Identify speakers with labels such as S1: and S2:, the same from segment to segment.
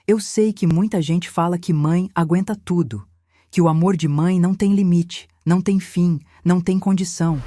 S1: Eu sei que muita gente fala que mãe aguenta tudo, que o amor de mãe não tem limite, não tem fim, não tem condição.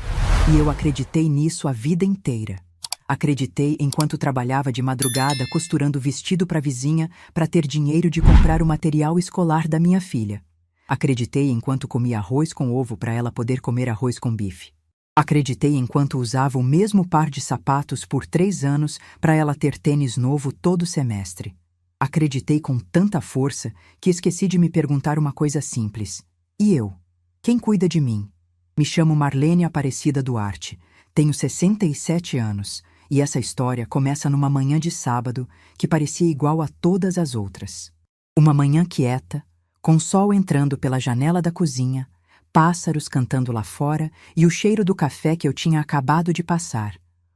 S1: E eu acreditei nisso a vida inteira. Acreditei enquanto trabalhava de madrugada costurando vestido para a vizinha para ter dinheiro de comprar o material escolar da minha filha. Acreditei enquanto comia arroz com ovo para ela poder comer arroz com bife. Acreditei enquanto usava o mesmo par de sapatos por 3 anos para ela ter tênis novo todo semestre. Acreditei com tanta força que esqueci de me perguntar uma coisa simples. E eu? Quem cuida de mim? Me chamo Marlene Aparecida Duarte, tenho 67 anos e essa história começa numa manhã de sábado que parecia igual a todas as outras. Uma manhã quieta, com sol entrando pela janela da cozinha, pássaros cantando lá fora e o cheiro do café que eu tinha acabado de passar.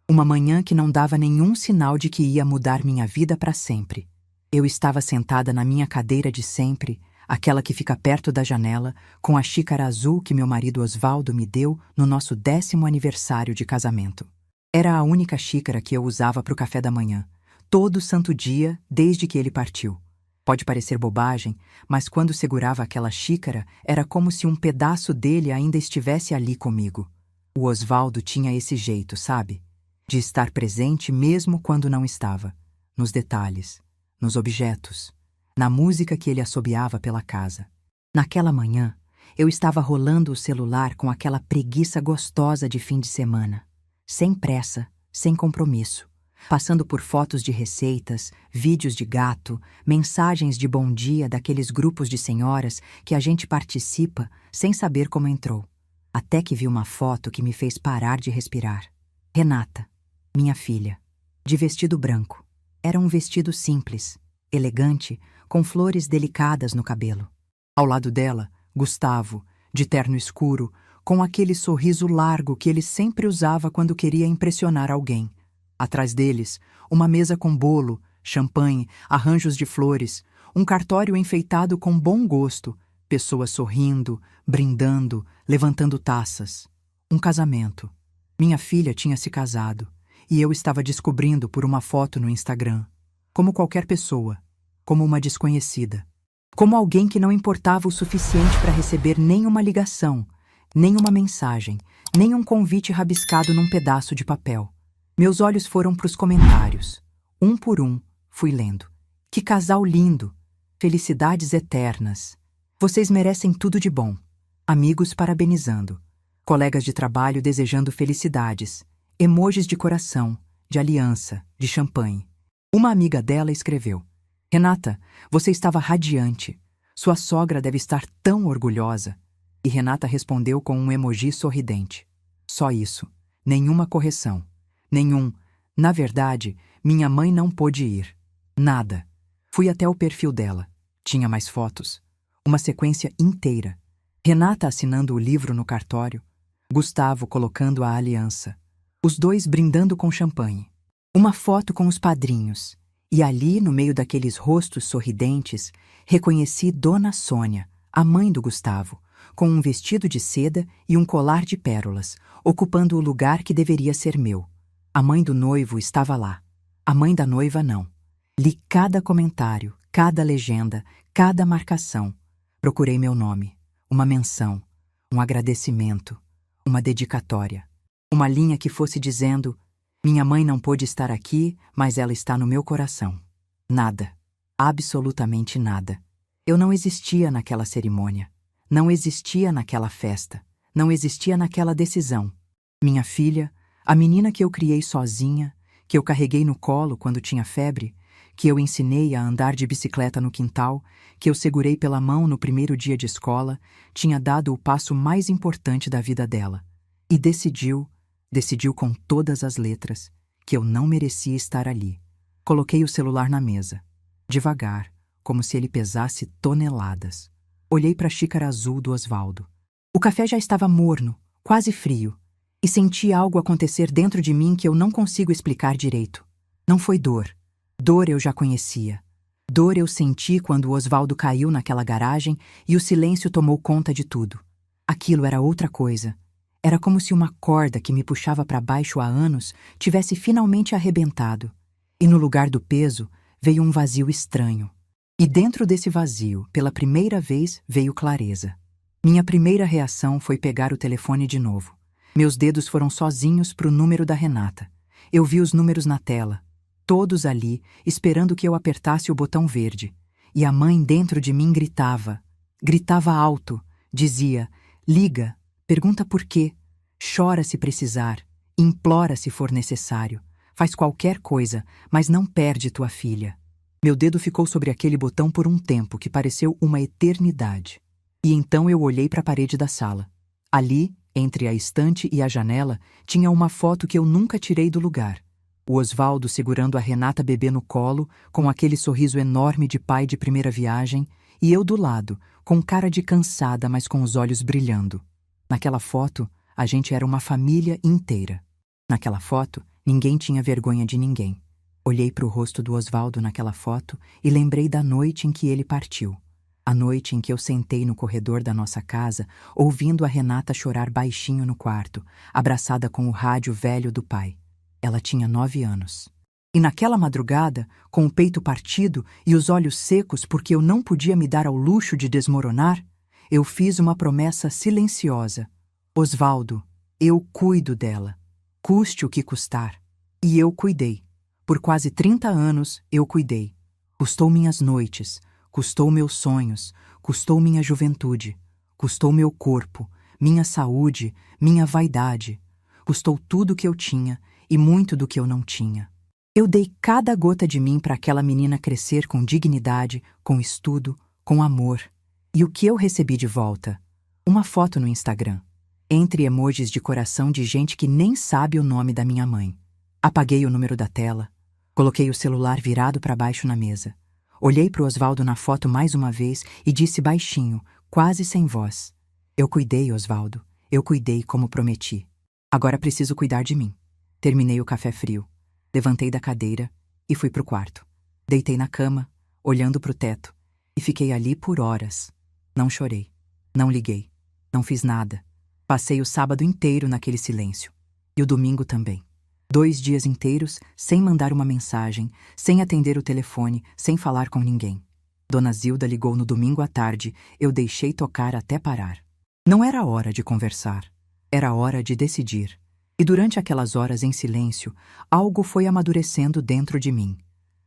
S1: Uma manhã que não dava nenhum sinal de que ia mudar minha vida para sempre. Eu estava sentada na minha cadeira de sempre, aquela que fica perto da janela, com a xícara azul que meu marido Osvaldo me deu no nosso 10º aniversário de casamento. Era a única xícara que eu usava para o café da manhã, todo santo dia desde que ele partiu. Pode parecer bobagem, mas quando segurava aquela xícara, era como se um pedaço dele ainda estivesse ali comigo. O Osvaldo tinha esse jeito, sabe? De estar presente mesmo quando não estava, nos detalhes, nos objetos, na música que ele assobiava pela casa. Naquela manhã, eu estava rolando o celular com aquela preguiça gostosa de fim de semana, sem pressa, sem compromisso, passando por fotos de receitas, vídeos de gato, mensagens de bom dia daqueles grupos de senhoras que a gente participa sem saber como entrou. Até que vi uma foto que me fez parar de respirar. Renata, minha filha, de vestido branco. Era um vestido simples, elegante, com flores delicadas no cabelo. Ao lado dela, Gustavo, de terno escuro, com aquele sorriso largo que ele sempre usava quando queria impressionar alguém. Atrás deles, uma mesa com bolo, champanhe, arranjos de flores, um cartório enfeitado com bom gosto, pessoas sorrindo, brindando, levantando taças. Um casamento. Minha filha tinha se casado, e eu estava descobrindo por uma foto no Instagram. Como qualquer pessoa, como uma desconhecida. Como alguém que não importava o suficiente para receber nenhuma ligação, nenhuma mensagem, nem um convite rabiscado num pedaço de papel. Meus olhos foram para os comentários. Um por um, fui lendo. Que casal lindo! Felicidades eternas. Vocês merecem tudo de bom. Amigos parabenizando. Colegas de trabalho desejando felicidades. Emojis de coração, de aliança, de champanhe. Uma amiga dela escreveu: Renata, você estava radiante. Sua sogra deve estar tão orgulhosa. E Renata respondeu com um emoji sorridente. Só isso. Nenhuma correção. Na verdade, minha mãe não pôde ir. Nada. Fui até o perfil dela. Tinha mais fotos. Uma sequência inteira. Renata assinando o livro no cartório. Gustavo colocando a aliança. Os dois brindando com champanhe. Uma foto com os padrinhos. E ali, no meio daqueles rostos sorridentes, reconheci Dona Sônia, a mãe do Gustavo, com um vestido de seda e um colar de pérolas, ocupando o lugar que deveria ser meu. A mãe do noivo estava lá. A mãe da noiva não. Li cada comentário, cada legenda, cada marcação. Procurei meu nome, uma menção, um agradecimento, uma dedicatória. Uma linha que fosse dizendo: minha mãe não pôde estar aqui, mas ela está no meu coração. Nada. Absolutamente nada. Eu não existia naquela cerimônia. Não existia naquela festa. Não existia naquela decisão. Minha filha, a menina que eu criei sozinha, que eu carreguei no colo quando tinha febre, que eu ensinei a andar de bicicleta no quintal, que eu segurei pela mão no primeiro dia de escola, tinha dado o passo mais importante da vida dela. E decidiu com todas as letras, que eu não merecia estar ali. Coloquei o celular na mesa, devagar, como se ele pesasse toneladas. Olhei para a xícara azul do Osvaldo. O café já estava morno, quase frio, e senti algo acontecer dentro de mim que eu não consigo explicar direito. Não foi dor. Dor eu já conhecia. Dor eu senti quando o Osvaldo caiu naquela garagem e o silêncio tomou conta de tudo. Aquilo era outra coisa. Era como se uma corda que me puxava para baixo há anos tivesse finalmente arrebentado. E no lugar do peso veio um vazio estranho. E dentro desse vazio, pela primeira vez, veio clareza. Minha primeira reação foi pegar o telefone de novo. Meus dedos foram sozinhos para o número da Renata. Eu vi os números na tela, todos ali, esperando que eu apertasse o botão verde. E a mãe dentro de mim gritava. Gritava alto, dizia: liga, pergunta por quê, chora se precisar, implora se for necessário, faz qualquer coisa, mas não perde tua filha. Meu dedo ficou sobre aquele botão por um tempo que pareceu uma eternidade. E então eu olhei para a parede da sala. Ali, entre a estante e a janela, tinha uma foto que eu nunca tirei do lugar. O Osvaldo segurando a Renata bebê no colo, com aquele sorriso enorme de pai de primeira viagem, e eu do lado, com cara de cansada, mas com os olhos brilhando. Naquela foto, a gente era uma família inteira. Naquela foto, ninguém tinha vergonha de ninguém. Olhei para o rosto do Osvaldo naquela foto e lembrei da noite em que ele partiu. A noite em que eu sentei no corredor da nossa casa, ouvindo a Renata chorar baixinho no quarto, abraçada com o rádio velho do pai. Ela tinha 9 anos. E naquela madrugada, com o peito partido e os olhos secos porque eu não podia me dar ao luxo de desmoronar, eu fiz uma promessa silenciosa. Osvaldo, eu cuido dela, custe o que custar. E eu cuidei. Por quase 30 anos, eu cuidei. Custou minhas noites, custou meus sonhos, custou minha juventude, custou meu corpo, minha saúde, minha vaidade. Custou tudo que eu tinha e muito do que eu não tinha. Eu dei cada gota de mim para aquela menina crescer com dignidade, com estudo, com amor. E o que eu recebi de volta? Uma foto no Instagram, entre emojis de coração de gente que nem sabe o nome da minha mãe. Apaguei o número da tela, coloquei o celular virado para baixo na mesa. Olhei para o Osvaldo na foto mais uma vez e disse baixinho, quase sem voz: eu cuidei, Osvaldo, eu cuidei como prometi. Agora preciso cuidar de mim. Terminei o café frio, levantei da cadeira e fui pro quarto. Deitei na cama, olhando pro teto, e fiquei ali por horas. Não chorei, não liguei, não fiz nada. Passei o sábado inteiro naquele silêncio. E o domingo também. 2 dias inteiros sem mandar uma mensagem, sem atender o telefone, sem falar com ninguém. Dona Zilda ligou no domingo à tarde, eu deixei tocar até parar. Não era hora de conversar, era hora de decidir. E durante aquelas horas em silêncio, algo foi amadurecendo dentro de mim.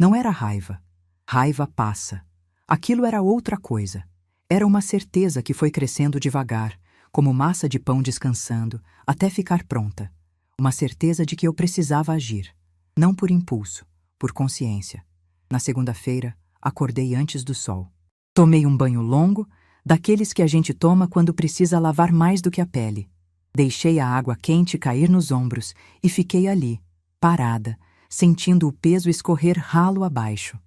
S1: Não era raiva. Raiva passa. Aquilo era outra coisa. Era uma certeza que foi crescendo devagar, como massa de pão descansando, até ficar pronta. Uma certeza de que eu precisava agir. Não por impulso, por consciência. Na segunda-feira, acordei antes do sol. Tomei um banho longo, daqueles que a gente toma quando precisa lavar mais do que a pele. Deixei a água quente cair nos ombros e fiquei ali, parada, sentindo o peso escorrer ralo abaixo.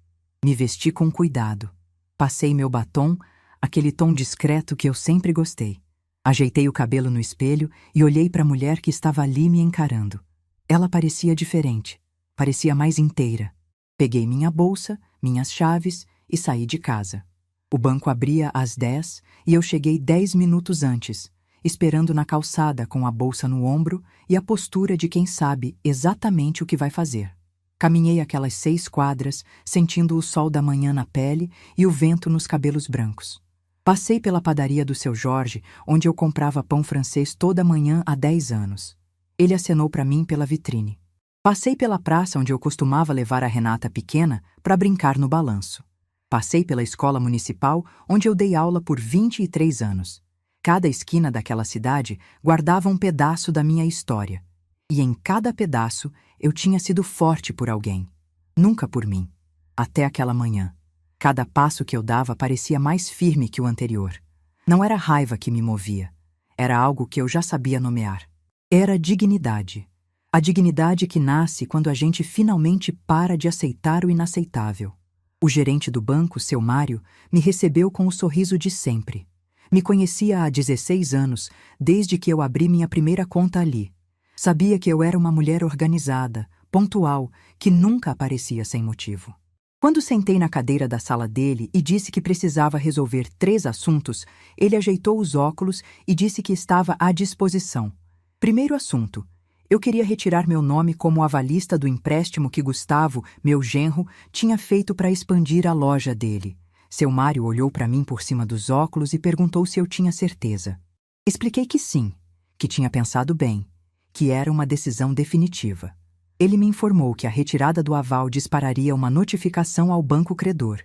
S1: Me vesti com cuidado. Passei meu batom, aquele tom discreto que eu sempre gostei. Ajeitei o cabelo no espelho e olhei para a mulher que estava ali me encarando. Ela parecia diferente, parecia mais inteira. Peguei minha bolsa, minhas chaves e saí de casa. O banco abria às 10 e eu cheguei 10 minutos antes, esperando na calçada com a bolsa no ombro e a postura de quem sabe exatamente o que vai fazer. Caminhei aquelas 6 quadras, sentindo o sol da manhã na pele e o vento nos cabelos brancos. Passei pela padaria do seu Jorge, onde eu comprava pão francês toda manhã há 10 anos. Ele acenou para mim pela vitrine. Passei pela praça onde eu costumava levar a Renata pequena para brincar no balanço. Passei pela escola municipal, onde eu dei aula por 23 anos. Cada esquina daquela cidade guardava um pedaço da minha história. E em cada pedaço eu tinha sido forte por alguém. Nunca por mim. Até aquela manhã. Cada passo que eu dava parecia mais firme que o anterior. Não era raiva que me movia. Era algo que eu já sabia nomear. Era dignidade. A dignidade que nasce quando a gente finalmente para de aceitar o inaceitável. O gerente do banco, seu Mário, me recebeu com o sorriso de sempre. Me conhecia há 16 anos, desde que eu abri minha primeira conta ali. Sabia que eu era uma mulher organizada, pontual, que nunca aparecia sem motivo. Quando sentei na cadeira da sala dele e disse que precisava resolver 3 assuntos, ele ajeitou os óculos e disse que estava à disposição. Primeiro assunto. Eu queria retirar meu nome como avalista do empréstimo que Gustavo, meu genro, tinha feito para expandir a loja dele. Seu Mário olhou para mim por cima dos óculos e perguntou se eu tinha certeza. Expliquei que sim, que tinha pensado bem, que era uma decisão definitiva. Ele me informou que a retirada do aval dispararia uma notificação ao banco credor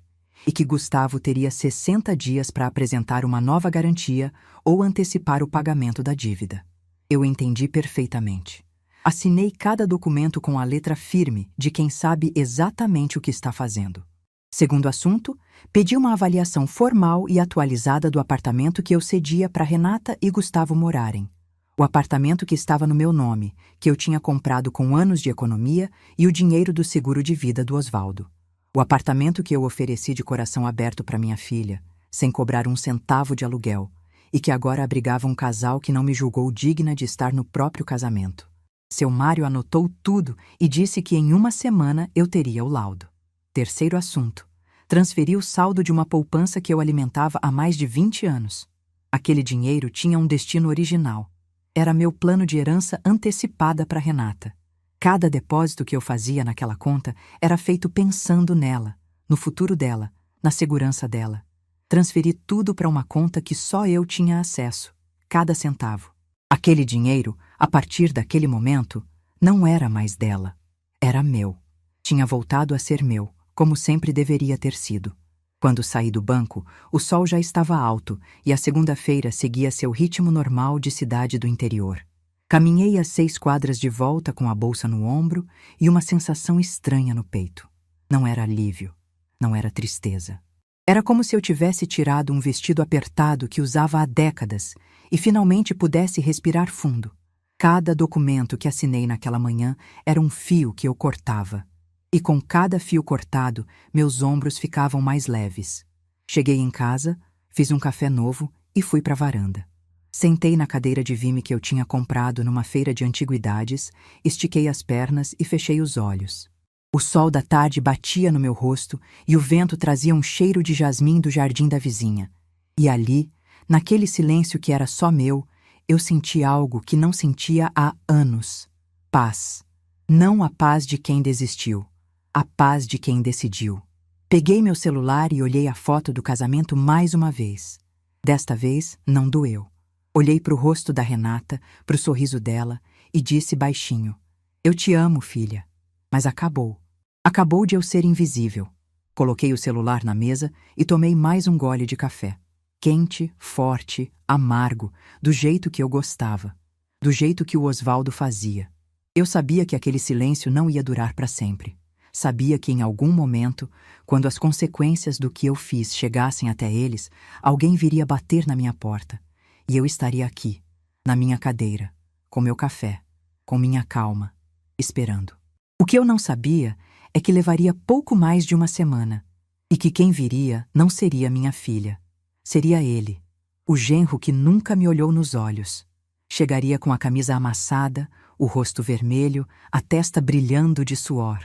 S1: e que Gustavo teria 60 dias para apresentar uma nova garantia ou antecipar o pagamento da dívida. Eu entendi perfeitamente. Assinei cada documento com a letra firme de quem sabe exatamente o que está fazendo. Segundo assunto, pedi uma avaliação formal e atualizada do apartamento que eu cedia para Renata e Gustavo morarem. O apartamento que estava no meu nome, que eu tinha comprado com anos de economia e o dinheiro do seguro de vida do Osvaldo. O apartamento que eu ofereci de coração aberto para minha filha, sem cobrar um centavo de aluguel, e que agora abrigava um casal que não me julgou digna de estar no próprio casamento. Seu Mário anotou tudo e disse que em uma semana eu teria o laudo. Terceiro assunto. Transferi o saldo de uma poupança que eu alimentava há mais de 20 anos. Aquele dinheiro tinha um destino original. Era meu plano de herança antecipada para Renata. Cada depósito que eu fazia naquela conta era feito pensando nela, no futuro dela, na segurança dela. Transferi tudo para uma conta que só eu tinha acesso, cada centavo. Aquele dinheiro, a partir daquele momento, não era mais dela. Era meu. Tinha voltado a ser meu, como sempre deveria ter sido. Quando saí do banco, o sol já estava alto e a segunda-feira seguia seu ritmo normal de cidade do interior. Caminhei as 6 quadras de volta com a bolsa no ombro e uma sensação estranha no peito. Não era alívio, não era tristeza. Era como se eu tivesse tirado um vestido apertado que usava há décadas e finalmente pudesse respirar fundo. Cada documento que assinei naquela manhã era um fio que eu cortava. E com cada fio cortado, meus ombros ficavam mais leves. Cheguei em casa, fiz um café novo e fui para a varanda. Sentei na cadeira de vime que eu tinha comprado numa feira de antiguidades, estiquei as pernas e fechei os olhos. O sol da tarde batia no meu rosto e o vento trazia um cheiro de jasmim do jardim da vizinha. E ali, naquele silêncio que era só meu, eu senti algo que não sentia há anos. Paz. Não a paz de quem desistiu. A paz de quem decidiu. Peguei meu celular e olhei a foto do casamento mais uma vez. Desta vez, não doeu. Olhei para o rosto da Renata, para o sorriso dela, e disse baixinho: "Eu te amo, filha." Mas acabou. Acabou de eu ser invisível. Coloquei o celular na mesa e tomei mais um gole de café. Quente, forte, amargo, do jeito que eu gostava. Do jeito que o Osvaldo fazia. Eu sabia que aquele silêncio não ia durar para sempre. Sabia que em algum momento, quando as consequências do que eu fiz chegassem até eles, alguém viria bater na minha porta. E eu estaria aqui, na minha cadeira, com meu café, com minha calma, esperando. O que eu não sabia é que levaria pouco mais de uma semana, e que quem viria não seria minha filha. Seria ele, o genro que nunca me olhou nos olhos. Chegaria com a camisa amassada, o rosto vermelho, a testa brilhando de suor.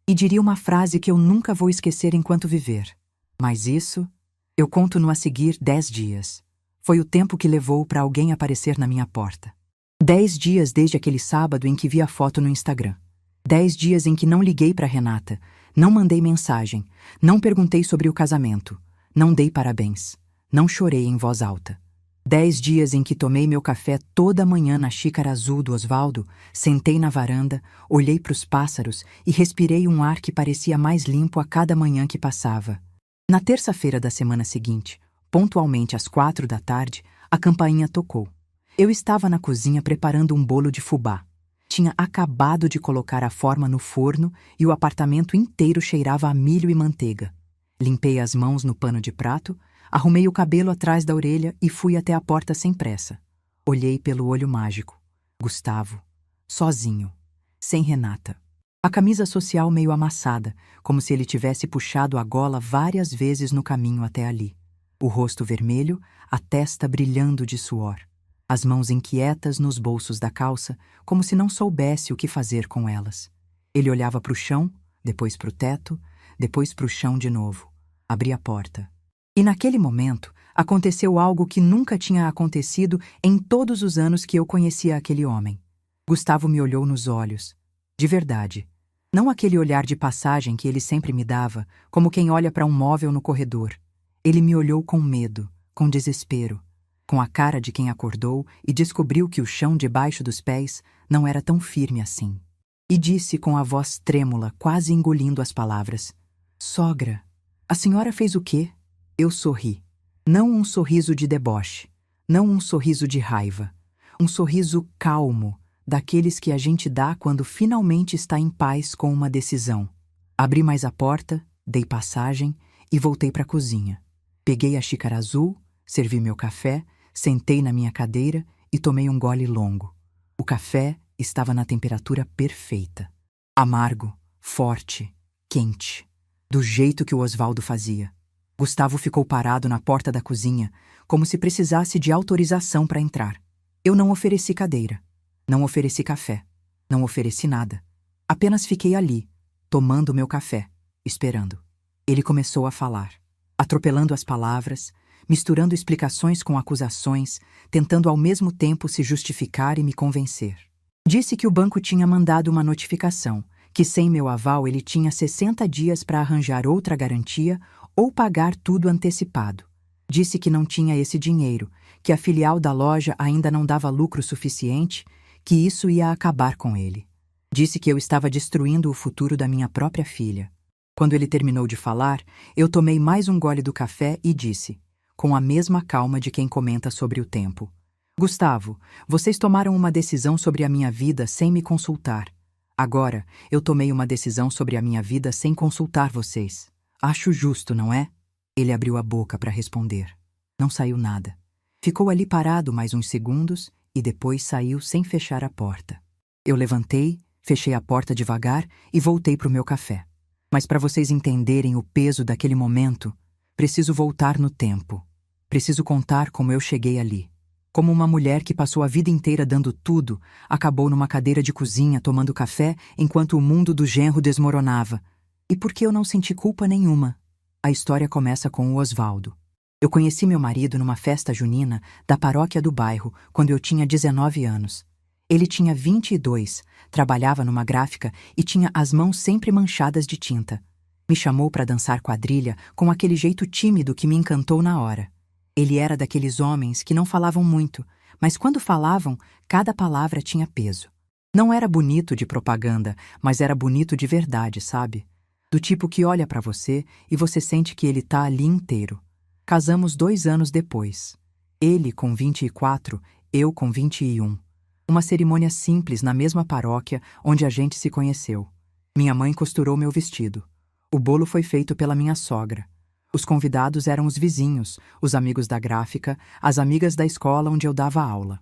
S1: E diria uma frase que eu nunca vou esquecer enquanto viver. Mas isso, eu conto no a seguir 10 dias. Foi o tempo que levou para alguém aparecer na minha porta. 10 dias desde aquele sábado em que vi a foto no Instagram. 10 dias em que não liguei para Renata, não mandei mensagem, não perguntei sobre o casamento, não dei parabéns, não chorei em voz alta. 10 dias em que tomei meu café toda manhã na xícara azul do Osvaldo, sentei na varanda, olhei para os pássaros e respirei um ar que parecia mais limpo a cada manhã que passava. Na terça-feira da semana seguinte, pontualmente às 4 da tarde, a campainha tocou. Eu estava na cozinha preparando um bolo de fubá. Tinha acabado de colocar a forma no forno e o apartamento inteiro cheirava a milho e manteiga. Limpei as mãos no pano de prato, arrumei o cabelo atrás da orelha e fui até a porta sem pressa. Olhei pelo olho mágico. Gustavo. Sozinho. Sem Renata. A camisa social meio amassada, como se ele tivesse puxado a gola várias vezes no caminho até ali. O rosto vermelho, a testa brilhando de suor. As mãos inquietas nos bolsos da calça, como se não soubesse o que fazer com elas. Ele olhava para o chão, depois para o teto, depois para o chão de novo. Abri a porta. E naquele momento, aconteceu algo que nunca tinha acontecido em todos os anos que eu conhecia aquele homem. Gustavo me olhou nos olhos. De verdade. Não aquele olhar de passagem que ele sempre me dava, como quem olha para um móvel no corredor. Ele me olhou com medo, com desespero, com a cara de quem acordou e descobriu que o chão debaixo dos pés não era tão firme assim. E disse com a voz trêmula, quase engolindo as palavras: "Sogra, a senhora fez o quê?" Eu sorri. Não um sorriso de deboche, não um sorriso de raiva. Um sorriso calmo, daqueles que a gente dá quando finalmente está em paz com uma decisão. Abri mais a porta, dei passagem e voltei para a cozinha. Peguei a xícara azul, servi meu café, sentei na minha cadeira e tomei um gole longo. O café estava na temperatura perfeita. Amargo, forte, quente. Do jeito que o Osvaldo fazia. Gustavo ficou parado na porta da cozinha, como se precisasse de autorização para entrar. Eu não ofereci cadeira. Não ofereci café. Não ofereci nada. Apenas fiquei ali, tomando meu café, esperando. Ele começou a falar, atropelando as palavras, misturando explicações com acusações, tentando ao mesmo tempo se justificar e me convencer. Disse que o banco tinha mandado uma notificação, que sem meu aval ele tinha 60 dias para arranjar outra garantia ou pagar tudo antecipado. Disse que não tinha esse dinheiro, que a filial da loja ainda não dava lucro suficiente, que isso ia acabar com ele. Disse que eu estava destruindo o futuro da minha própria filha. Quando ele terminou de falar, eu tomei mais um gole do café e disse, com a mesma calma de quem comenta sobre o tempo: "Gustavo, vocês tomaram uma decisão sobre a minha vida sem me consultar. Agora, eu tomei uma decisão sobre a minha vida sem consultar vocês. Acho justo, não é?" Ele abriu a boca para responder. Não saiu nada. Ficou ali parado mais uns segundos e depois saiu sem fechar a porta. Eu levantei, fechei a porta devagar e voltei para o meu café. Mas para vocês entenderem o peso daquele momento, preciso voltar no tempo. Preciso contar como eu cheguei ali. Como uma mulher que passou a vida inteira dando tudo, acabou numa cadeira de cozinha tomando café enquanto o mundo do genro desmoronava. E por que eu não senti culpa nenhuma? A história começa com o Osvaldo. Eu conheci meu marido numa festa junina da paróquia do bairro quando eu tinha 19 anos. Ele tinha 22, trabalhava numa gráfica e tinha as mãos sempre manchadas de tinta. Me chamou para dançar quadrilha com aquele jeito tímido que me encantou na hora. Ele era daqueles homens que não falavam muito, mas quando falavam, cada palavra tinha peso. Não era bonito de propaganda, mas era bonito de verdade, sabe? Do tipo que olha para você e você sente que ele tá ali inteiro. Casamos 2 anos depois. Ele com 24, eu com 21. Uma cerimônia simples na mesma paróquia onde a gente se conheceu. Minha mãe costurou meu vestido. O bolo foi feito pela minha sogra. Os convidados eram os vizinhos, os amigos da gráfica, as amigas da escola onde eu dava aula.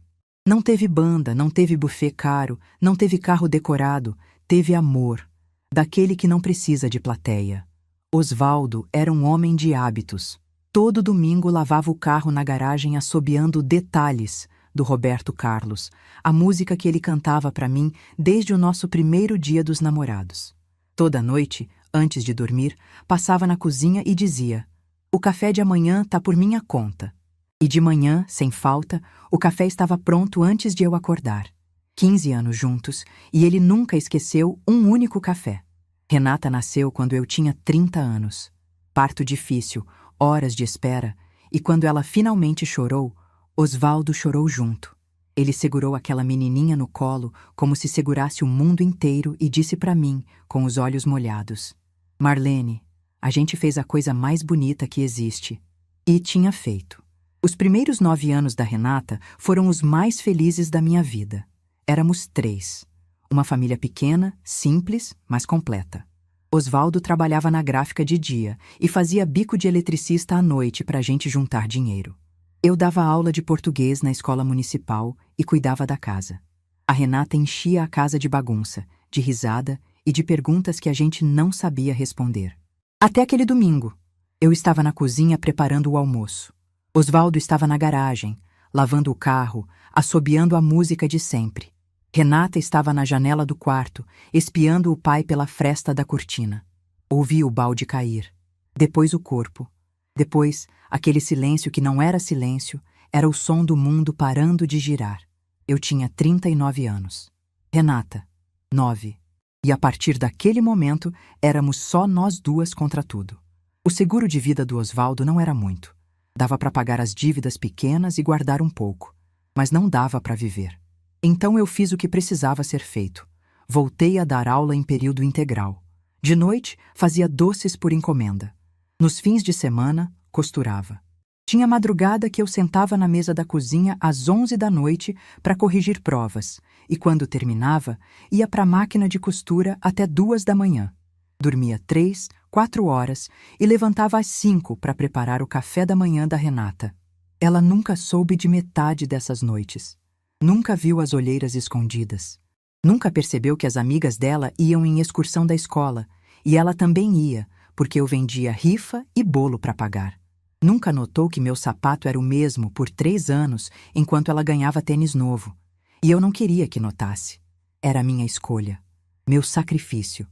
S1: Não teve banda, não teve buffet caro, não teve carro decorado, teve amor. Daquele que não precisa de plateia. Osvaldo era um homem de hábitos. Todo domingo lavava o carro na garagem assobiando Detalhes, do Roberto Carlos, a música que ele cantava para mim desde o nosso primeiro dia dos namorados. Toda noite, antes de dormir, passava na cozinha e dizia: "O café de amanhã tá por minha conta." E de manhã, sem falta, o café estava pronto antes de eu acordar. 15 anos juntos, e ele nunca esqueceu um único café. Renata nasceu quando eu tinha 30 anos. Parto difícil, horas de espera, e quando ela finalmente chorou, Osvaldo chorou junto. Ele segurou aquela menininha no colo como se segurasse o mundo inteiro e disse para mim, com os olhos molhados: "Marlene, a gente fez a coisa mais bonita que existe." E tinha feito. Os primeiros 9 anos da Renata foram os mais felizes da minha vida. Éramos 3. Uma família pequena, simples, mas completa. Osvaldo trabalhava na gráfica de dia e fazia bico de eletricista à noite para a gente juntar dinheiro. Eu dava aula de português na escola municipal e cuidava da casa. A Renata enchia a casa de bagunça, de risada e de perguntas que a gente não sabia responder. Até aquele domingo. Eu estava na cozinha preparando o almoço. Osvaldo estava na garagem, lavando o carro, assobiando a música de sempre. Renata estava na janela do quarto, espiando o pai pela fresta da cortina. Ouvi o balde cair. Depois o corpo. Depois, aquele silêncio que não era silêncio, era o som do mundo parando de girar. Eu tinha 39 anos. Renata, 9. E a partir daquele momento, éramos só nós duas contra tudo. O seguro de vida do Osvaldo não era muito. Dava para pagar as dívidas pequenas e guardar um pouco, mas não dava para viver. Então eu fiz o que precisava ser feito. Voltei a dar aula em período integral. De noite, fazia doces por encomenda. Nos fins de semana, costurava. Tinha madrugada que eu sentava na mesa da cozinha às 11 da noite para corrigir provas, e quando terminava, ia para a máquina de costura até 2 da manhã. Dormia 3, 4 horas e levantava às 5 para preparar o café da manhã da Renata. Ela nunca soube de metade dessas noites. Nunca viu as olheiras escondidas. Nunca percebeu que as amigas dela iam em excursão da escola, e ela também ia, porque eu vendia rifa e bolo para pagar. Nunca notou que meu sapato era o mesmo por 3 anos, enquanto ela ganhava tênis novo. E eu não queria que notasse. Era minha escolha, meu sacrifício,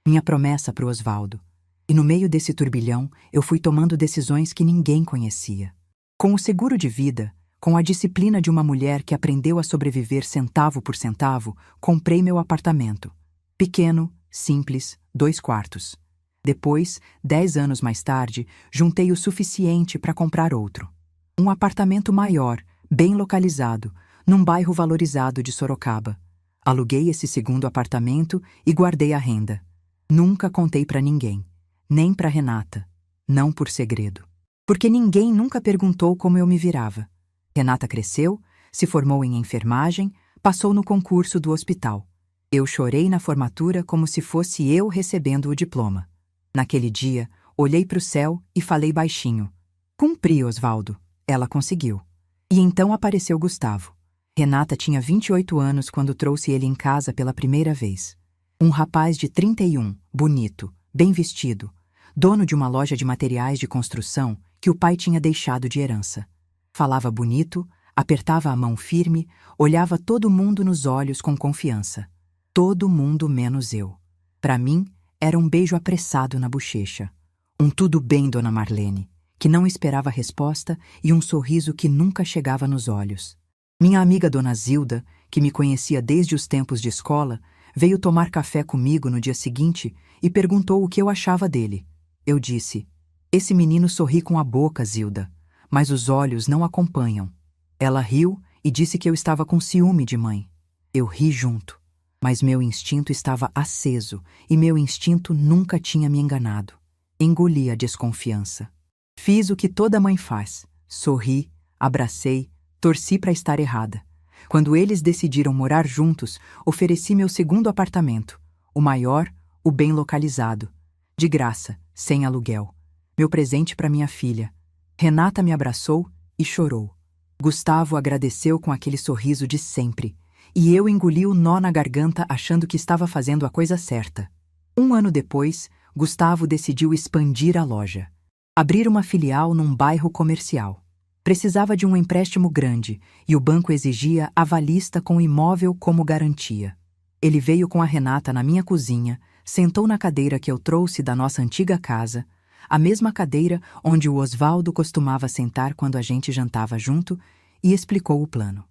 S1: minha promessa para o Osvaldo. E no meio desse turbilhão, eu fui tomando decisões que ninguém conhecia. Com o seguro de vida, com a disciplina de uma mulher que aprendeu a sobreviver centavo por centavo, comprei meu apartamento. Pequeno, simples, 2 quartos. Depois, 10 anos mais tarde, juntei o suficiente para comprar outro. Um apartamento maior, bem localizado, num bairro valorizado de Sorocaba. Aluguei esse segundo apartamento e guardei a renda. Nunca contei para ninguém, nem para Renata, não por segredo. Porque ninguém nunca perguntou como eu me virava. Renata cresceu, se formou em enfermagem, passou no concurso do hospital. Eu chorei na formatura como se fosse eu recebendo o diploma. Naquele dia, olhei para o céu e falei baixinho. Cumpri, Osvaldo. Ela conseguiu. E então apareceu Gustavo. Renata tinha 28 anos quando trouxe ele em casa pela primeira vez. Um rapaz de 31, bonito, bem vestido, dono de uma loja de materiais de construção que o pai tinha deixado de herança. Falava bonito, apertava a mão firme, olhava todo mundo nos olhos com confiança. Todo mundo menos eu. Para mim, era um beijo apressado na bochecha. Um tudo bem, dona Marlene, que não esperava resposta e um sorriso que nunca chegava nos olhos. Minha amiga dona Zilda, que me conhecia desde os tempos de escola, veio tomar café comigo no dia seguinte e perguntou o que eu achava dele. Eu disse, esse menino sorri com a boca, Zilda, mas os olhos não acompanham. Ela riu e disse que eu estava com ciúme de mãe. Eu ri junto. Mas meu instinto estava aceso e meu instinto nunca tinha me enganado. Engoli a desconfiança. Fiz o que toda mãe faz. Sorri, abracei, torci para estar errada. Quando eles decidiram morar juntos, ofereci meu segundo apartamento, o maior, o bem localizado. De graça, sem aluguel. Meu presente para minha filha. Renata me abraçou e chorou. Gustavo agradeceu com aquele sorriso de sempre. E eu engoli o nó na garganta achando que estava fazendo a coisa certa. 1 ano depois, Gustavo decidiu expandir a loja. Abrir uma filial num bairro comercial. Precisava de um empréstimo grande e o banco exigia avalista com imóvel como garantia. Ele veio com a Renata na minha cozinha, sentou na cadeira que eu trouxe da nossa antiga casa, a mesma cadeira onde o Osvaldo costumava sentar quando a gente jantava junto, e explicou o plano.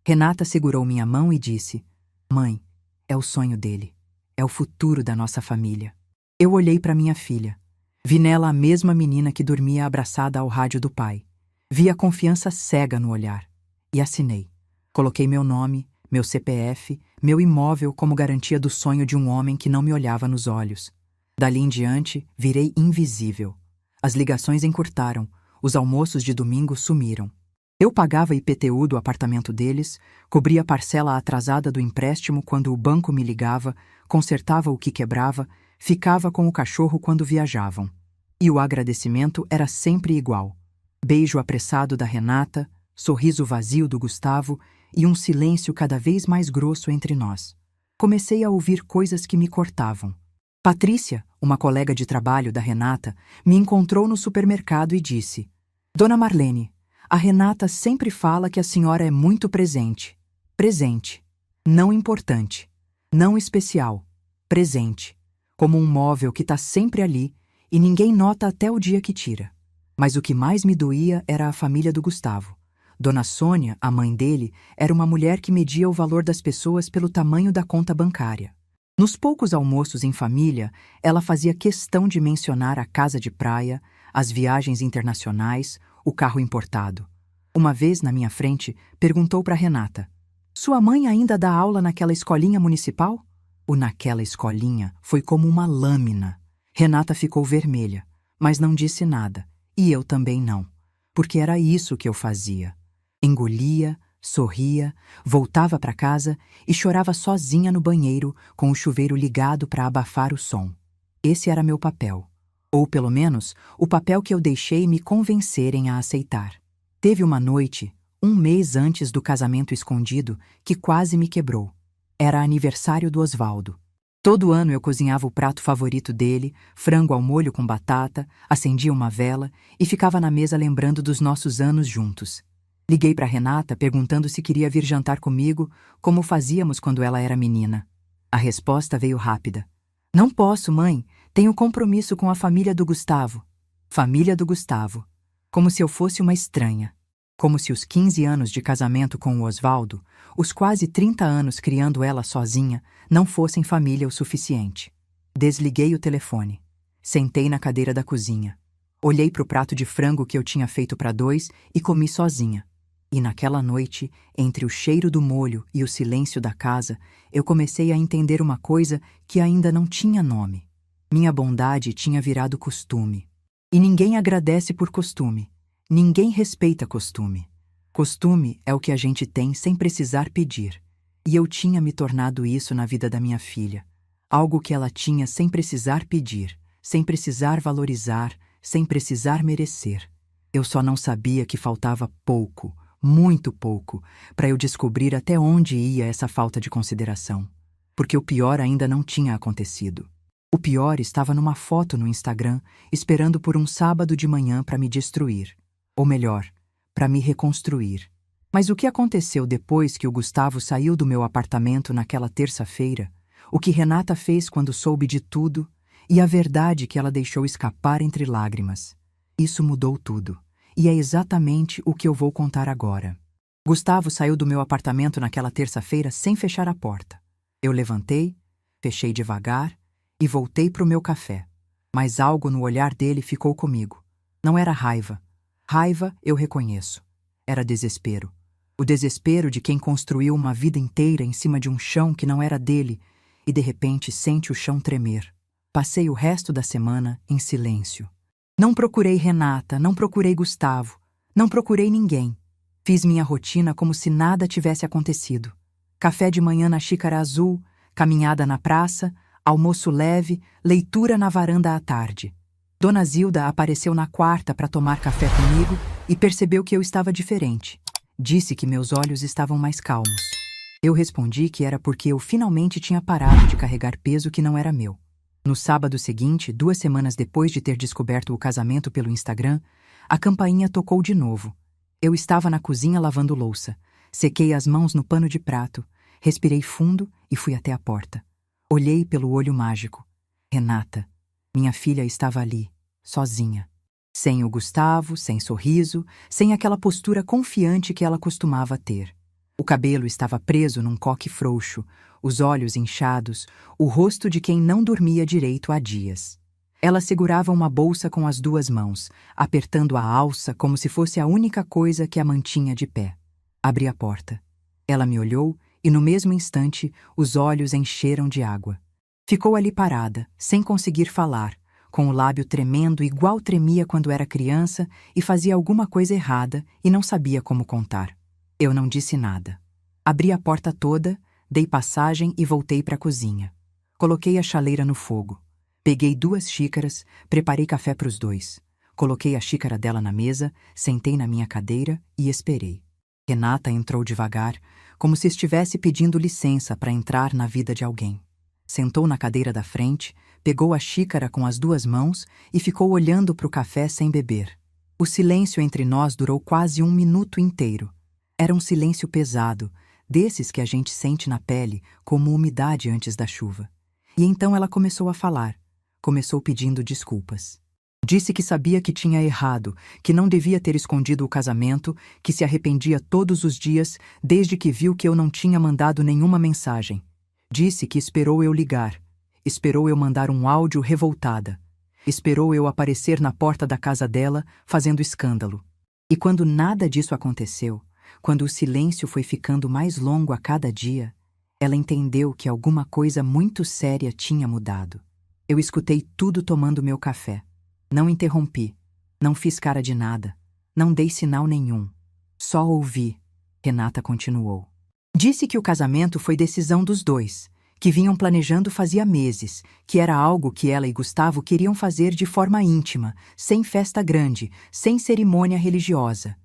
S1: Renata segurou minha mão e disse, mãe, é o sonho dele. É o futuro da nossa família. Eu olhei para minha filha. Vi nela a mesma menina que dormia abraçada ao rádio do pai. Vi a confiança cega no olhar. E assinei. Coloquei meu nome, meu CPF, meu imóvel como garantia do sonho de um homem que não me olhava nos olhos. Dali em diante, virei invisível. As ligações encurtaram. Os almoços de domingo sumiram. Eu pagava IPTU do apartamento deles, cobria a parcela atrasada do empréstimo quando o banco me ligava, consertava o que quebrava, ficava com o cachorro quando viajavam. E o agradecimento era sempre igual. Beijo apressado da Renata, sorriso vazio do Gustavo e um silêncio cada vez mais grosso entre nós. Comecei a ouvir coisas que me cortavam. Patrícia, uma colega de trabalho da Renata, me encontrou no supermercado e disse, Dona Marlene, a Renata sempre fala que a senhora é muito presente. Presente. Não importante. Não especial. Presente. Como um móvel que está sempre ali e ninguém nota até o dia que tira. Mas o que mais me doía era a família do Gustavo. Dona Sônia, a mãe dele, era uma mulher que media o valor das pessoas pelo tamanho da conta bancária. Nos poucos almoços em família, ela fazia questão de mencionar a casa de praia, as viagens internacionais, o carro importado. Uma vez, na minha frente, perguntou para Renata: "Sua mãe ainda dá aula naquela escolinha municipal?" O "naquela escolinha" foi como uma lâmina. Renata ficou vermelha, mas não disse nada, e eu também não, porque era isso que eu fazia. Engolia, sorria, voltava para casa e chorava sozinha no banheiro com o chuveiro ligado para abafar o som. Esse era meu papel. Ou, pelo menos, o papel que eu deixei me convencerem a aceitar. Teve uma noite, um mês antes do casamento escondido, que quase me quebrou. Era aniversário do Osvaldo. Todo ano eu cozinhava o prato favorito dele, frango ao molho com batata, acendia uma vela e ficava na mesa lembrando dos nossos anos juntos. Liguei para Renata perguntando se queria vir jantar comigo, como fazíamos quando ela era menina. A resposta veio rápida. "Não posso, mãe. Tenho compromisso com a família do Gustavo." Família do Gustavo. Como se eu fosse uma estranha. Como se os 15 anos de casamento com o Osvaldo, os quase 30 anos criando ela sozinha, não fossem família o suficiente. Desliguei o telefone. Sentei na cadeira da cozinha. Olhei para o prato de frango que eu tinha feito para 2 e comi sozinha. E naquela noite, entre o cheiro do molho e o silêncio da casa, eu comecei a entender uma coisa que ainda não tinha nome. Minha bondade tinha virado costume. E ninguém agradece por costume. Ninguém respeita costume. Costume é o que a gente tem sem precisar pedir. E eu tinha me tornado isso na vida da minha filha. Algo que ela tinha sem precisar pedir, sem precisar valorizar, sem precisar merecer. Eu só não sabia que faltava pouco, muito pouco, para eu descobrir até onde ia essa falta de consideração. Porque o pior ainda não tinha acontecido. O pior estava numa foto no Instagram, esperando por um sábado de manhã para me destruir. Ou melhor, para me reconstruir. Mas o que aconteceu depois que o Gustavo saiu do meu apartamento naquela terça-feira, o que Renata fez quando soube de tudo, e a verdade que ela deixou escapar entre lágrimas. Isso mudou tudo. E é exatamente o que eu vou contar agora. Gustavo saiu do meu apartamento naquela terça-feira sem fechar a porta. Eu levantei, fechei devagar e voltei para o meu café. Mas algo no olhar dele ficou comigo. Não era raiva. Raiva eu reconheço. Era desespero. O desespero de quem construiu uma vida inteira em cima de um chão que não era dele e de repente sente o chão tremer. Passei o resto da semana em silêncio. Não procurei Renata, não procurei Gustavo, não procurei ninguém. Fiz minha rotina como se nada tivesse acontecido. Café de manhã na xícara azul, caminhada na praça, almoço leve, leitura na varanda à tarde. Dona Zilda apareceu na quarta para tomar café comigo e percebeu que eu estava diferente. Disse que meus olhos estavam mais calmos. Eu respondi que era porque eu finalmente tinha parado de carregar peso que não era meu. No sábado seguinte, 2 semanas depois de ter descoberto o casamento pelo Instagram, a campainha tocou de novo. Eu estava na cozinha lavando louça. Sequei as mãos no pano de prato, respirei fundo e fui até a porta. Olhei pelo olho mágico. Renata, minha filha, estava ali, sozinha. Sem o Gustavo, sem sorriso, sem aquela postura confiante que ela costumava ter. O cabelo estava preso num coque frouxo, os olhos inchados, o rosto de quem não dormia direito há dias. Ela segurava uma bolsa com as 2 mãos, apertando a alça como se fosse a única coisa que a mantinha de pé. Abri a porta. Ela me olhou e, no mesmo instante, os olhos encheram de água. Ficou ali parada, sem conseguir falar, com o lábio tremendo igual tremia quando era criança e fazia alguma coisa errada e não sabia como contar. Eu não disse nada. Abri a porta toda, dei passagem e voltei para a cozinha. Coloquei a chaleira no fogo. Peguei 2 xícaras, preparei café para os 2. Coloquei a xícara dela na mesa, sentei na minha cadeira e esperei. Renata entrou devagar, como se estivesse pedindo licença para entrar na vida de alguém. Sentou na cadeira da frente, pegou a xícara com as 2 mãos e ficou olhando para o café sem beber. O silêncio entre nós durou quase 1 minuto inteiro. Era um silêncio pesado, desses que a gente sente na pele como umidade antes da chuva. E então ela começou a falar. Começou pedindo desculpas. Disse que sabia que tinha errado, que não devia ter escondido o casamento, que se arrependia todos os dias desde que viu que eu não tinha mandado nenhuma mensagem. Disse que esperou eu ligar. Esperou eu mandar um áudio revoltada. Esperou eu aparecer na porta da casa dela, fazendo escândalo. E quando nada disso aconteceu, quando o silêncio foi ficando mais longo a cada dia, ela entendeu que alguma coisa muito séria tinha mudado. Eu escutei tudo tomando meu café. Não interrompi, não fiz cara de nada, não dei sinal nenhum. Só ouvi. Renata continuou. Disse que o casamento foi decisão dos dois, que vinham planejando fazia meses, que era algo que ela e Gustavo queriam fazer de forma íntima, sem festa grande, sem cerimônia religiosa.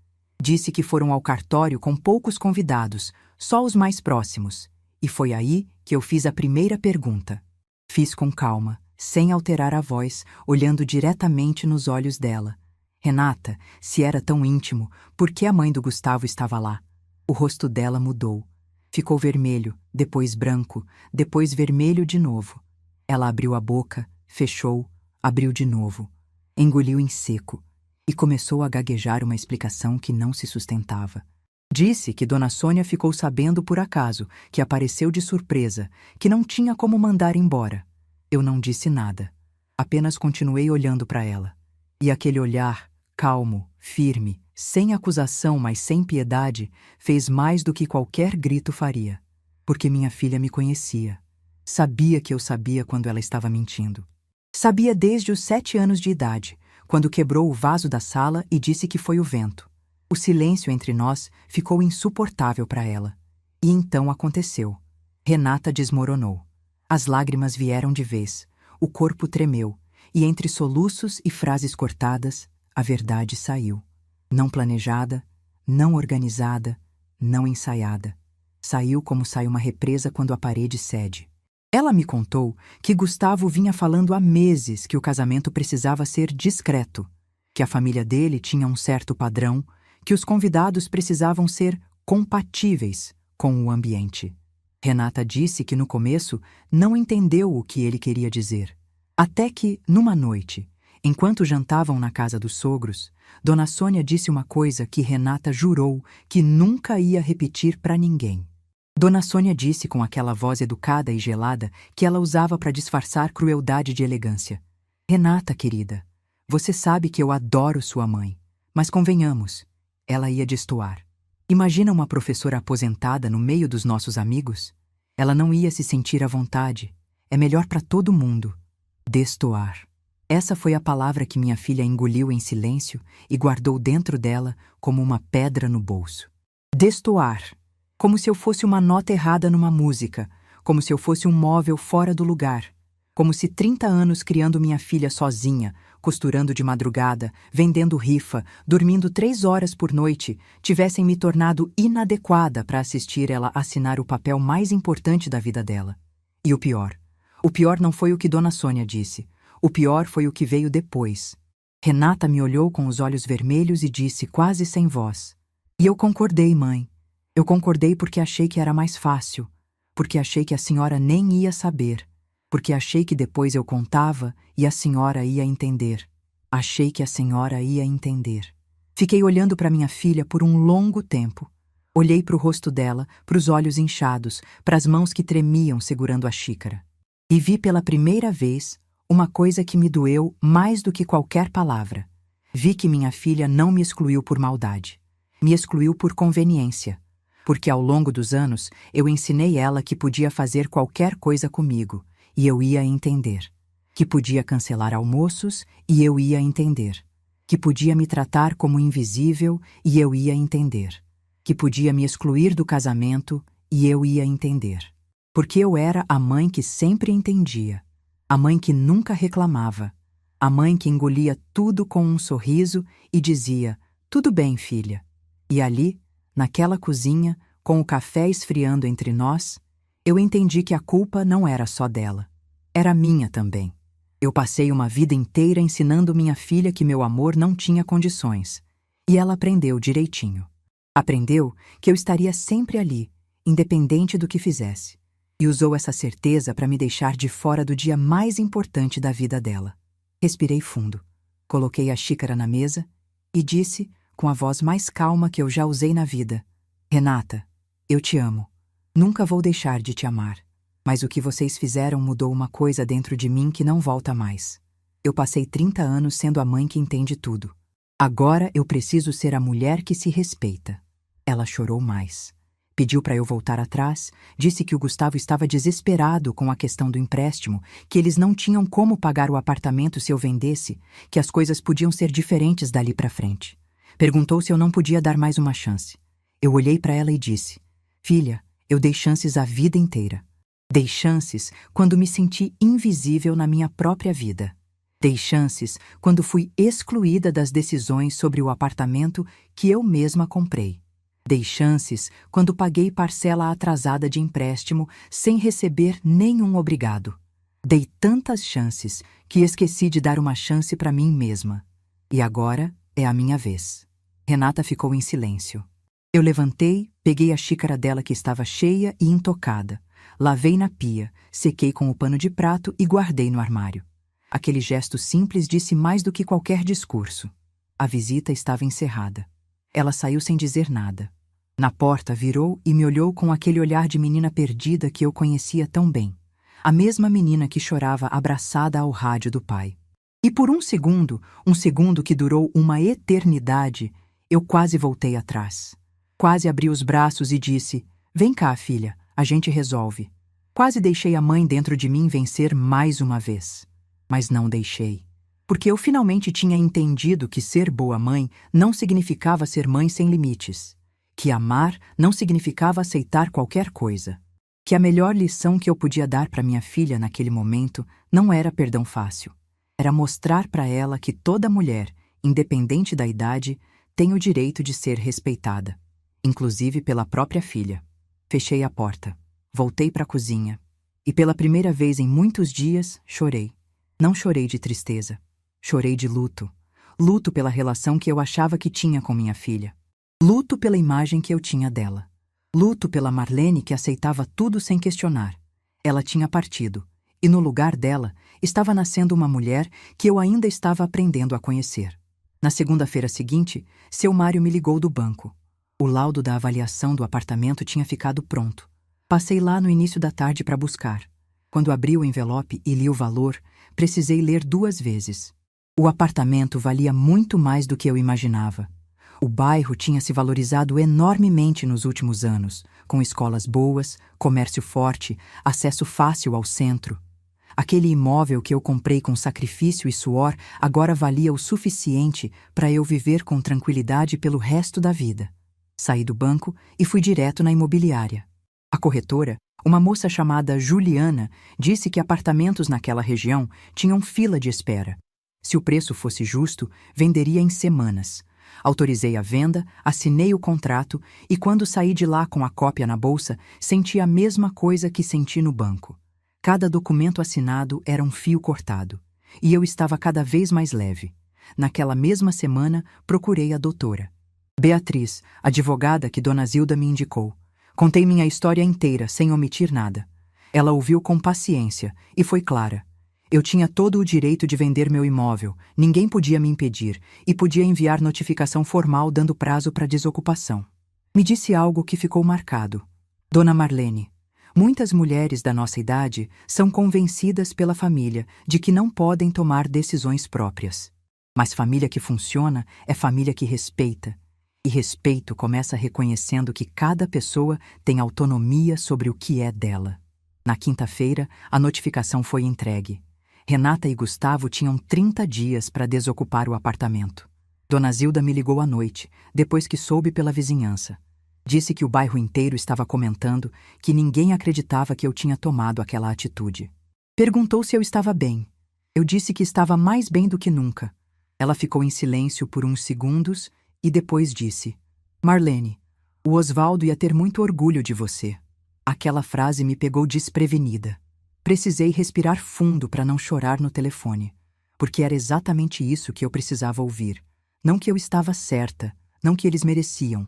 S1: Disse que foram ao cartório com poucos convidados, só os mais próximos. E foi aí que eu fiz a primeira pergunta. Fiz com calma, sem alterar a voz, olhando diretamente nos olhos dela. Renata, se era tão íntimo, por que a mãe do Gustavo estava lá? O rosto dela mudou. Ficou vermelho, depois branco, depois vermelho de novo. Ela abriu a boca, fechou, abriu de novo. Engoliu em seco e começou a gaguejar uma explicação que não se sustentava. Disse que Dona Sônia ficou sabendo por acaso, que apareceu de surpresa, que não tinha como mandar embora. Eu não disse nada. Apenas continuei olhando para ela. E aquele olhar, calmo, firme, sem acusação, mas sem piedade, fez mais do que qualquer grito faria. Porque minha filha me conhecia. Sabia que eu sabia quando ela estava mentindo. Sabia desde os 7 anos de idade, quando quebrou o vaso da sala e disse que foi o vento. O silêncio entre nós ficou insuportável para ela. E então aconteceu. Renata desmoronou. As lágrimas vieram de vez, o corpo tremeu, e entre soluços e frases cortadas, a verdade saiu. Não planejada, não organizada, não ensaiada. Saiu como sai uma represa quando a parede cede. Ela me contou que Gustavo vinha falando há meses que o casamento precisava ser discreto, que a família dele tinha um certo padrão, que os convidados precisavam ser compatíveis com o ambiente. Renata disse que no começo não entendeu o que ele queria dizer. Até que, numa noite, enquanto jantavam na casa dos sogros, Dona Sônia disse uma coisa que Renata jurou que nunca ia repetir para ninguém. Dona Sônia disse com aquela voz educada e gelada que ela usava para disfarçar crueldade de elegância. Renata, querida, você sabe que eu adoro sua mãe, mas convenhamos, ela ia destoar. Imagina uma professora aposentada no meio dos nossos amigos? Ela não ia se sentir à vontade. É melhor para todo mundo. Destoar. Essa foi a palavra que minha filha engoliu em silêncio e guardou dentro dela como uma pedra no bolso. Destoar. Como se eu fosse uma nota errada numa música, como se eu fosse um móvel fora do lugar, como se 30 anos criando minha filha sozinha, costurando de madrugada, vendendo rifa, dormindo 3 horas por noite, tivessem me tornado inadequada para assistir ela assinar o papel mais importante da vida dela. E o pior não foi o que Dona Sônia disse. O pior foi o que veio depois. Renata me olhou com os olhos vermelhos e disse quase sem voz. E eu concordei, mãe. Eu concordei porque achei que era mais fácil, porque achei que a senhora nem ia saber, porque achei que depois eu contava e a senhora ia entender. Achei que a senhora ia entender. Fiquei olhando para minha filha por um longo tempo. Olhei para o rosto dela, para os olhos inchados, para as mãos que tremiam segurando a xícara. E vi pela primeira vez uma coisa que me doeu mais do que qualquer palavra. Vi que minha filha não me excluiu por maldade. Me excluiu por conveniência. Porque ao longo dos anos eu ensinei ela que podia fazer qualquer coisa comigo, e eu ia entender. Que podia cancelar almoços, e eu ia entender. Que podia me tratar como invisível, e eu ia entender. Que podia me excluir do casamento, e eu ia entender. Porque eu era a mãe que sempre entendia. A mãe que nunca reclamava. A mãe que engolia tudo com um sorriso e dizia, tudo bem, filha. E ali, naquela cozinha, com o café esfriando entre nós, eu entendi que a culpa não era só dela. Era minha também. Eu passei uma vida inteira ensinando minha filha que meu amor não tinha condições. E ela aprendeu direitinho. Aprendeu que eu estaria sempre ali, independente do que fizesse. E usou essa certeza para me deixar de fora do dia mais importante da vida dela. Respirei fundo, coloquei a xícara na mesa e disse, com a voz mais calma que eu já usei na vida, Renata, eu te amo. Nunca vou deixar de te amar. Mas o que vocês fizeram mudou uma coisa dentro de mim que não volta mais. Eu passei 30 anos sendo a mãe que entende tudo. Agora eu preciso ser a mulher que se respeita. Ela chorou mais. Pediu para eu voltar atrás, disse que o Gustavo estava desesperado com a questão do empréstimo, que eles não tinham como pagar o apartamento se eu vendesse, que as coisas podiam ser diferentes dali para frente. Perguntou se eu não podia dar mais uma chance. Eu olhei para ela e disse: Filha, eu dei chances a vida inteira. Dei chances quando me senti invisível na minha própria vida. Dei chances quando fui excluída das decisões sobre o apartamento que eu mesma comprei. Dei chances quando paguei parcela atrasada de empréstimo sem receber nenhum obrigado. Dei tantas chances que esqueci de dar uma chance para mim mesma. E agora é a minha vez. Renata ficou em silêncio. Eu levantei, peguei a xícara dela que estava cheia e intocada, lavei na pia, sequei com o pano de prato e guardei no armário. Aquele gesto simples disse mais do que qualquer discurso. A visita estava encerrada. Ela saiu sem dizer nada. Na porta virou e me olhou com aquele olhar de menina perdida que eu conhecia tão bem. A mesma menina que chorava abraçada ao rádio do pai. E por um segundo que durou uma eternidade, eu quase voltei atrás. Quase abri os braços e disse: Vem cá, filha, a gente resolve. Quase deixei a mãe dentro de mim vencer mais uma vez. Mas não deixei. Porque eu finalmente tinha entendido que ser boa mãe não significava ser mãe sem limites. Que amar não significava aceitar qualquer coisa. Que a melhor lição que eu podia dar para minha filha naquele momento não era perdão fácil. Era mostrar para ela que toda mulher, independente da idade, tem o direito de ser respeitada. Inclusive pela própria filha. Fechei a porta. Voltei para a cozinha. E pela primeira vez em muitos dias, chorei. Não chorei de tristeza. Chorei de luto. Luto pela relação que eu achava que tinha com minha filha. Luto pela imagem que eu tinha dela. Luto pela Marlene que aceitava tudo sem questionar. Ela tinha partido. E no lugar dela, estava nascendo uma mulher que eu ainda estava aprendendo a conhecer. Na segunda-feira seguinte, seu Mário me ligou do banco. O laudo da avaliação do apartamento tinha ficado pronto. Passei lá no início da tarde para buscar. Quando abri o envelope e li o valor, precisei ler 2 vezes. O apartamento valia muito mais do que eu imaginava. O bairro tinha se valorizado enormemente nos últimos anos, com escolas boas, comércio forte, acesso fácil ao centro. Aquele imóvel que eu comprei com sacrifício e suor agora valia o suficiente para eu viver com tranquilidade pelo resto da vida. Saí do banco e fui direto na imobiliária. A corretora, uma moça chamada Juliana, disse que apartamentos naquela região tinham fila de espera. Se o preço fosse justo, venderia em semanas. Autorizei a venda, assinei o contrato e quando saí de lá com a cópia na bolsa, senti a mesma coisa que senti no banco. Cada documento assinado era um fio cortado. E eu estava cada vez mais leve. Naquela mesma semana, procurei a doutora Beatriz, advogada que Dona Zilda me indicou. Contei minha história inteira, sem omitir nada. Ela ouviu com paciência e foi clara. Eu tinha todo o direito de vender meu imóvel, ninguém podia me impedir, e podia enviar notificação formal dando prazo para desocupação. Me disse algo que ficou marcado. Dona Marlene, muitas mulheres da nossa idade são convencidas pela família de que não podem tomar decisões próprias. Mas família que funciona é família que respeita. E respeito começa reconhecendo que cada pessoa tem autonomia sobre o que é dela. Na quinta-feira, a notificação foi entregue. Renata e Gustavo tinham 30 dias para desocupar o apartamento. Dona Zilda me ligou à noite, depois que soube pela vizinhança. Disse que o bairro inteiro estava comentando que ninguém acreditava que eu tinha tomado aquela atitude. Perguntou se eu estava bem. Eu disse que estava mais bem do que nunca. Ela ficou em silêncio por uns segundos e depois disse: Marlene, o Osvaldo ia ter muito orgulho de você. Aquela frase me pegou desprevenida. Precisei respirar fundo para não chorar no telefone, porque era exatamente isso que eu precisava ouvir. Não que eu estava certa, não que eles mereciam,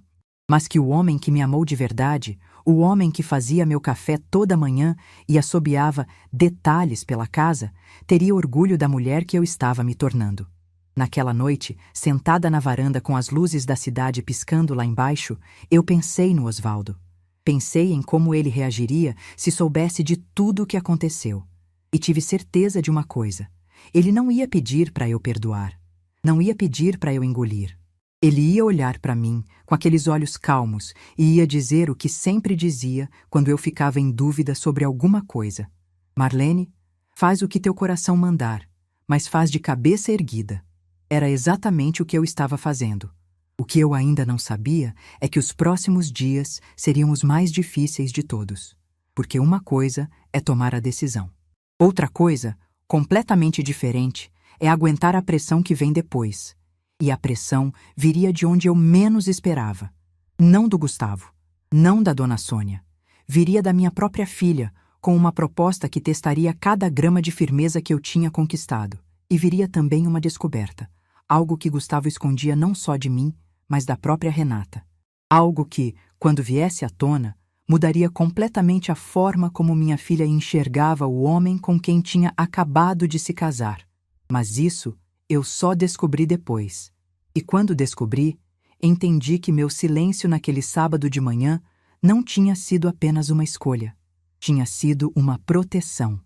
S1: mas que o homem que me amou de verdade, o homem que fazia meu café toda manhã e assobiava detalhes pela casa, teria orgulho da mulher que eu estava me tornando. Naquela noite, sentada na varanda com as luzes da cidade piscando lá embaixo, eu pensei no Osvaldo. Pensei em como ele reagiria se soubesse de tudo o que aconteceu. E tive certeza de uma coisa. Ele não ia pedir para eu perdoar. Não ia pedir para eu engolir. Ele ia olhar para mim com aqueles olhos calmos e ia dizer o que sempre dizia quando eu ficava em dúvida sobre alguma coisa. Marlene, faz o que teu coração mandar, mas faz de cabeça erguida. Era exatamente o que eu estava fazendo. O que eu ainda não sabia é que os próximos dias seriam os mais difíceis de todos. Porque uma coisa é tomar a decisão. Outra coisa, completamente diferente, é aguentar a pressão que vem depois. E a pressão viria de onde eu menos esperava. Não do Gustavo, não da dona Sônia. Viria da minha própria filha, com uma proposta que testaria cada grama de firmeza que eu tinha conquistado. E viria também uma descoberta. Algo que Gustavo escondia não só de mim, mas da própria Renata. Algo que, quando viesse à tona, mudaria completamente a forma como minha filha enxergava o homem com quem tinha acabado de se casar. Mas isso eu só descobri depois. E quando descobri, entendi que meu silêncio naquele sábado de manhã não tinha sido apenas uma escolha. Tinha sido uma proteção.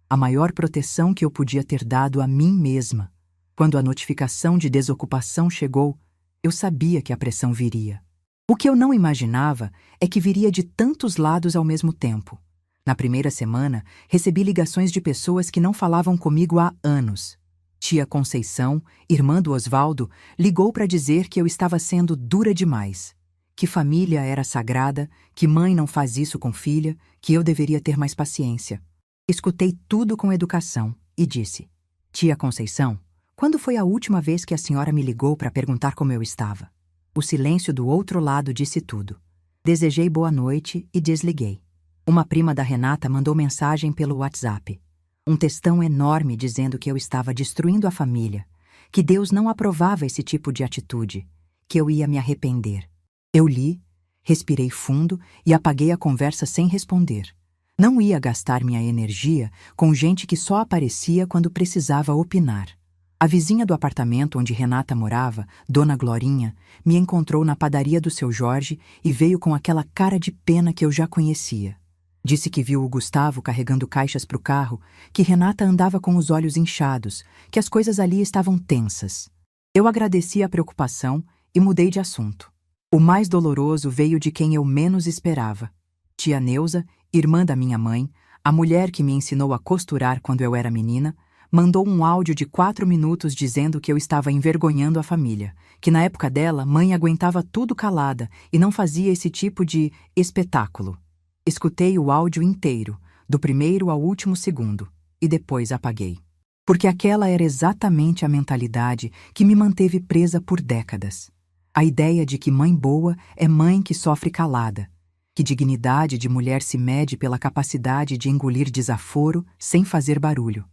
S1: A maior proteção que eu podia ter dado a mim mesma. Quando a notificação de desocupação chegou, eu sabia que a pressão viria. O que eu não imaginava é que viria de tantos lados ao mesmo tempo. Na primeira semana, recebi ligações de pessoas que não falavam comigo há anos. Tia Conceição, irmã do Osvaldo, ligou para dizer que eu estava sendo dura demais. Que família era sagrada, que mãe não faz isso com filha, que eu deveria ter mais paciência. Escutei tudo com educação e disse: Tia Conceição, quando foi a última vez que a senhora me ligou para perguntar como eu estava? O silêncio do outro lado disse tudo. Desejei boa noite e desliguei. Uma prima da Renata mandou mensagem pelo WhatsApp. Um textão enorme dizendo que eu estava destruindo a família, que Deus não aprovava esse tipo de atitude, que eu ia me arrepender. Eu li, respirei fundo e apaguei a conversa sem responder. Não ia gastar minha energia com gente que só aparecia quando precisava opinar. A vizinha do apartamento onde Renata morava, Dona Glorinha, me encontrou na padaria do seu Jorge e veio com aquela cara de pena que eu já conhecia. Disse que viu o Gustavo carregando caixas para o carro, que Renata andava com os olhos inchados, que as coisas ali estavam tensas. Eu agradeci a preocupação e mudei de assunto. O mais doloroso veio de quem eu menos esperava. Tia Neuza, irmã da minha mãe, a mulher que me ensinou a costurar quando eu era menina, mandou um áudio de 4 minutos dizendo que eu estava envergonhando a família, que na época dela, mãe aguentava tudo calada e não fazia esse tipo de espetáculo. Escutei o áudio inteiro, do primeiro ao último segundo, e depois apaguei. Porque aquela era exatamente a mentalidade que me manteve presa por décadas. A ideia de que mãe boa é mãe que sofre calada, que dignidade de mulher se mede pela capacidade de engolir desaforo sem fazer barulho.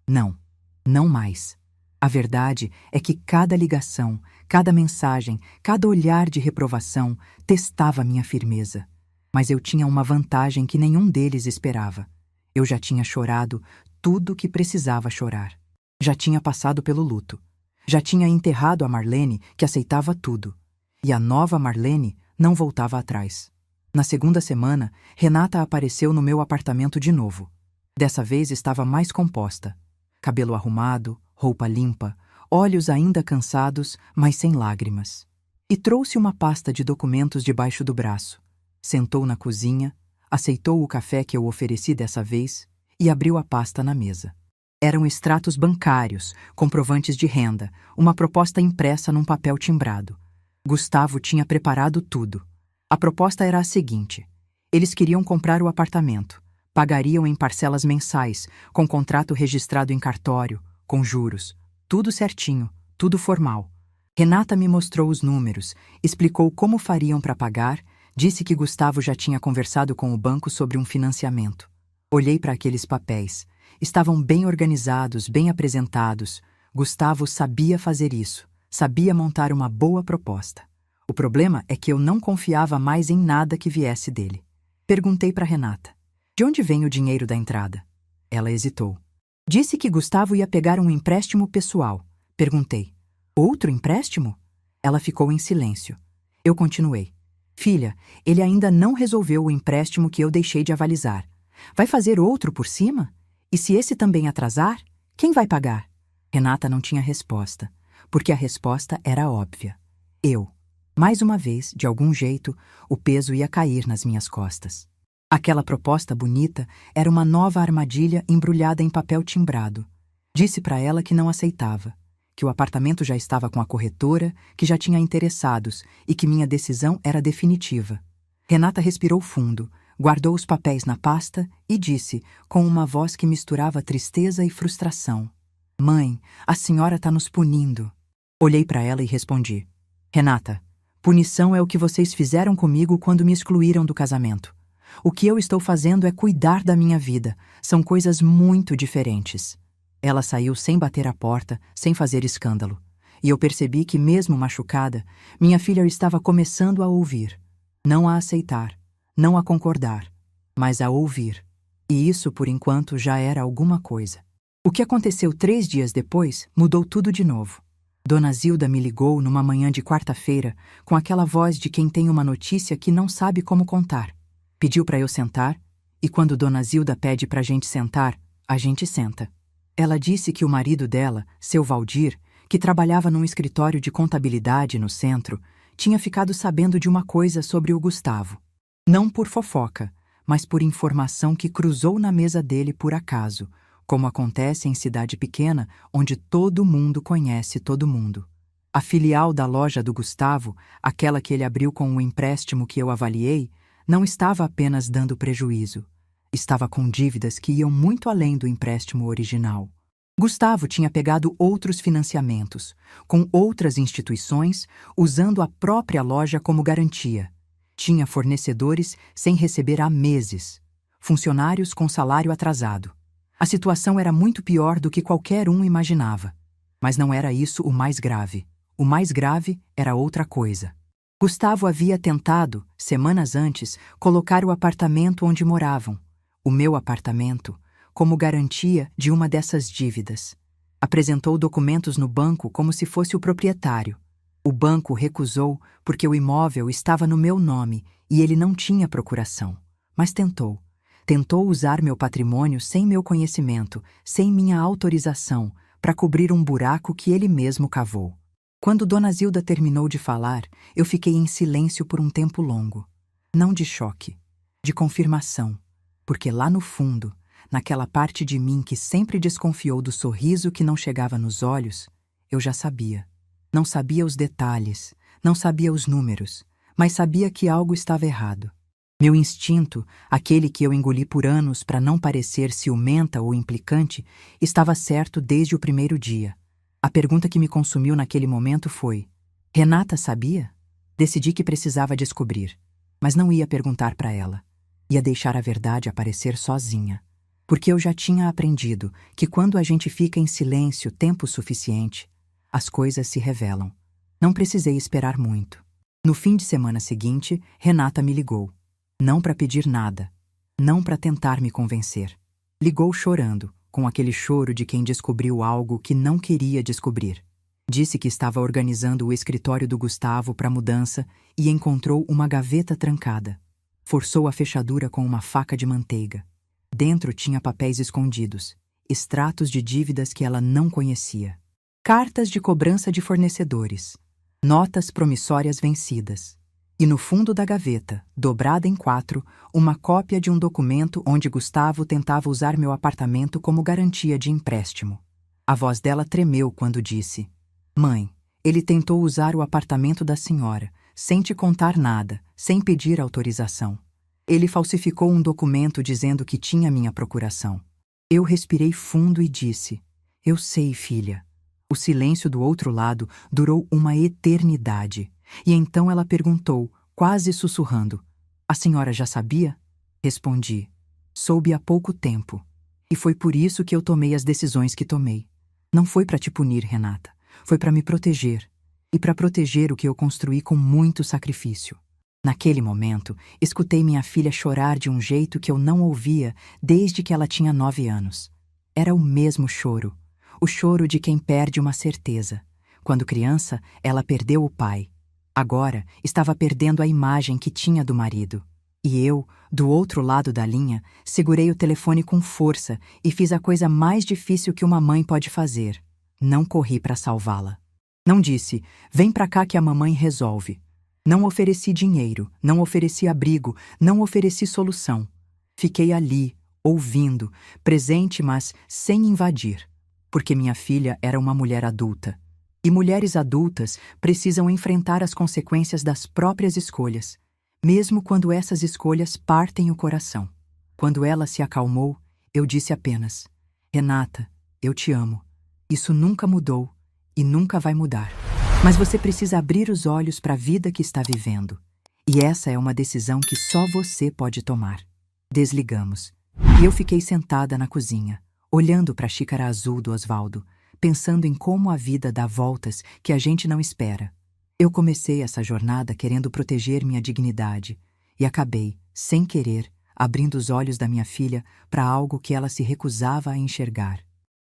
S1: Não, não mais. A verdade é que cada ligação, cada mensagem, cada olhar de reprovação testava minha firmeza. Mas eu tinha uma vantagem que nenhum deles esperava. Eu já tinha chorado tudo o que precisava chorar. Já tinha passado pelo luto. Já tinha enterrado a Marlene, que aceitava tudo. E a nova Marlene não voltava atrás. Na segunda semana, Renata apareceu no meu apartamento de novo. Dessa vez estava mais composta. Cabelo arrumado, roupa limpa, olhos ainda cansados, mas sem lágrimas. E trouxe uma pasta de documentos debaixo do braço. Sentou na cozinha, aceitou o café que eu ofereci dessa vez e abriu a pasta na mesa. Eram extratos bancários, comprovantes de renda, uma proposta impressa num papel timbrado. Gustavo tinha preparado tudo. A proposta era a seguinte: eles queriam comprar o apartamento. Pagariam em parcelas mensais, com contrato registrado em cartório, com juros. Tudo certinho, tudo formal. Renata me mostrou os números, explicou como fariam para pagar, disse que Gustavo já tinha conversado com o banco sobre um financiamento. Olhei para aqueles papéis. Estavam bem organizados, bem apresentados. Gustavo sabia fazer isso, sabia montar uma boa proposta. O problema é que eu não confiava mais em nada que viesse dele. Perguntei para Renata: de onde vem o dinheiro da entrada? Ela hesitou. Disse que Gustavo ia pegar um empréstimo pessoal. Perguntei: outro empréstimo? Ela ficou em silêncio. Eu continuei: filha, ele ainda não resolveu o empréstimo que eu deixei de avalizar. Vai fazer outro por cima? E se esse também atrasar, quem vai pagar? Renata não tinha resposta, porque a resposta era óbvia. Eu. Mais uma vez, de algum jeito, o peso ia cair nas minhas costas. Aquela proposta bonita era uma nova armadilha embrulhada em papel timbrado. Disse para ela que não aceitava, que o apartamento já estava com a corretora, que já tinha interessados e que minha decisão era definitiva. Renata respirou fundo, guardou os papéis na pasta e disse, com uma voz que misturava tristeza e frustração: "Mãe, a senhora está nos punindo." Olhei para ela e respondi: "Renata, punição é o que vocês fizeram comigo quando me excluíram do casamento. O que eu estou fazendo é cuidar da minha vida. São coisas muito diferentes." Ela saiu sem bater a porta, sem fazer escândalo. E eu percebi que, mesmo machucada, minha filha estava começando a ouvir. Não a aceitar, não a concordar, mas a ouvir. E isso, por enquanto, já era alguma coisa. O que aconteceu 3 dias depois mudou tudo de novo. Dona Zilda me ligou numa manhã de quarta-feira com aquela voz de quem tem uma notícia que não sabe como contar. Pediu para eu sentar, e quando Dona Zilda pede para a gente sentar, a gente senta. Ela disse que o marido dela, seu Valdir, que trabalhava num escritório de contabilidade no centro, tinha ficado sabendo de uma coisa sobre o Gustavo. Não por fofoca, mas por informação que cruzou na mesa dele por acaso, como acontece em cidade pequena, onde todo mundo conhece todo mundo. A filial da loja do Gustavo, aquela que ele abriu com um empréstimo que eu avaliei, não estava apenas dando prejuízo. Estava com dívidas que iam muito além do empréstimo original. Gustavo tinha pegado outros financiamentos, com outras instituições, usando a própria loja como garantia. Tinha fornecedores sem receber há meses, funcionários com salário atrasado. A situação era muito pior do que qualquer um imaginava. Mas não era isso o mais grave. O mais grave era outra coisa. Gustavo havia tentado, semanas antes, colocar o apartamento onde moravam, o meu apartamento, como garantia de uma dessas dívidas. Apresentou documentos no banco como se fosse o proprietário. O banco recusou porque o imóvel estava no meu nome e ele não tinha procuração. Mas tentou. Tentou usar meu patrimônio sem meu conhecimento, sem minha autorização, para cobrir um buraco que ele mesmo cavou. Quando Dona Zilda terminou de falar, eu fiquei em silêncio por um tempo longo. Não de choque, de confirmação. Porque lá no fundo, naquela parte de mim que sempre desconfiou do sorriso que não chegava nos olhos, eu já sabia. Não sabia os detalhes, não sabia os números, mas sabia que algo estava errado. Meu instinto, aquele que eu engoli por anos para não parecer ciumenta ou implicante, estava certo desde o primeiro dia. A pergunta que me consumiu naquele momento foi: Renata sabia? Decidi que precisava descobrir, mas não ia perguntar para ela. Ia deixar a verdade aparecer sozinha. Porque eu já tinha aprendido que quando a gente fica em silêncio tempo suficiente, as coisas se revelam. Não precisei esperar muito. No fim de semana seguinte, Renata me ligou. Não para pedir nada. Não para tentar me convencer. Ligou chorando, com aquele choro de quem descobriu algo que não queria descobrir. Disse que estava organizando o escritório do Gustavo para mudança e encontrou uma gaveta trancada. Forçou a fechadura com uma faca de manteiga. Dentro tinha papéis escondidos, extratos de dívidas que ela não conhecia. Cartas de cobrança de fornecedores, notas promissórias vencidas. E no fundo da gaveta, dobrada em 4, uma cópia de um documento onde Gustavo tentava usar meu apartamento como garantia de empréstimo. A voz dela tremeu quando disse: "Mãe, ele tentou usar o apartamento da senhora, sem te contar nada, sem pedir autorização. Ele falsificou um documento dizendo que tinha minha procuração." Eu respirei fundo e disse: "Eu sei, filha." O silêncio do outro lado durou uma eternidade. E então ela perguntou, quase sussurrando: "A senhora já sabia?" Respondi: "Soube há pouco tempo. E foi por isso que eu tomei as decisões que tomei. Não foi para te punir, Renata. Foi para me proteger. E para proteger o que eu construí com muito sacrifício." Naquele momento, escutei minha filha chorar de um jeito que eu não ouvia desde que ela tinha 9 anos. Era o mesmo choro. O choro de quem perde uma certeza. Quando criança, ela perdeu o pai. Agora, estava perdendo a imagem que tinha do marido. E eu, do outro lado da linha, segurei o telefone com força e fiz a coisa mais difícil que uma mãe pode fazer: Não corri para salvá-la. Não disse, vem pra cá que a mamãe resolve. Não ofereci dinheiro, não ofereci abrigo, não ofereci solução. Fiquei ali, ouvindo, presente, mas sem invadir, porque minha filha era uma mulher adulta. E mulheres adultas precisam enfrentar as consequências das próprias escolhas, mesmo quando essas escolhas partem o coração. Quando ela se acalmou, eu disse apenas, Renata, eu te amo. Isso nunca mudou e nunca vai mudar. Mas você precisa abrir os olhos para a vida que está vivendo. E essa é uma decisão que só você pode tomar. Desligamos. E eu fiquei sentada na cozinha, olhando para a xícara azul do Osvaldo, pensando em como a vida dá voltas que a gente não espera. Eu comecei essa jornada querendo proteger minha dignidade e acabei, sem querer, abrindo os olhos da minha filha para algo que ela se recusava a enxergar.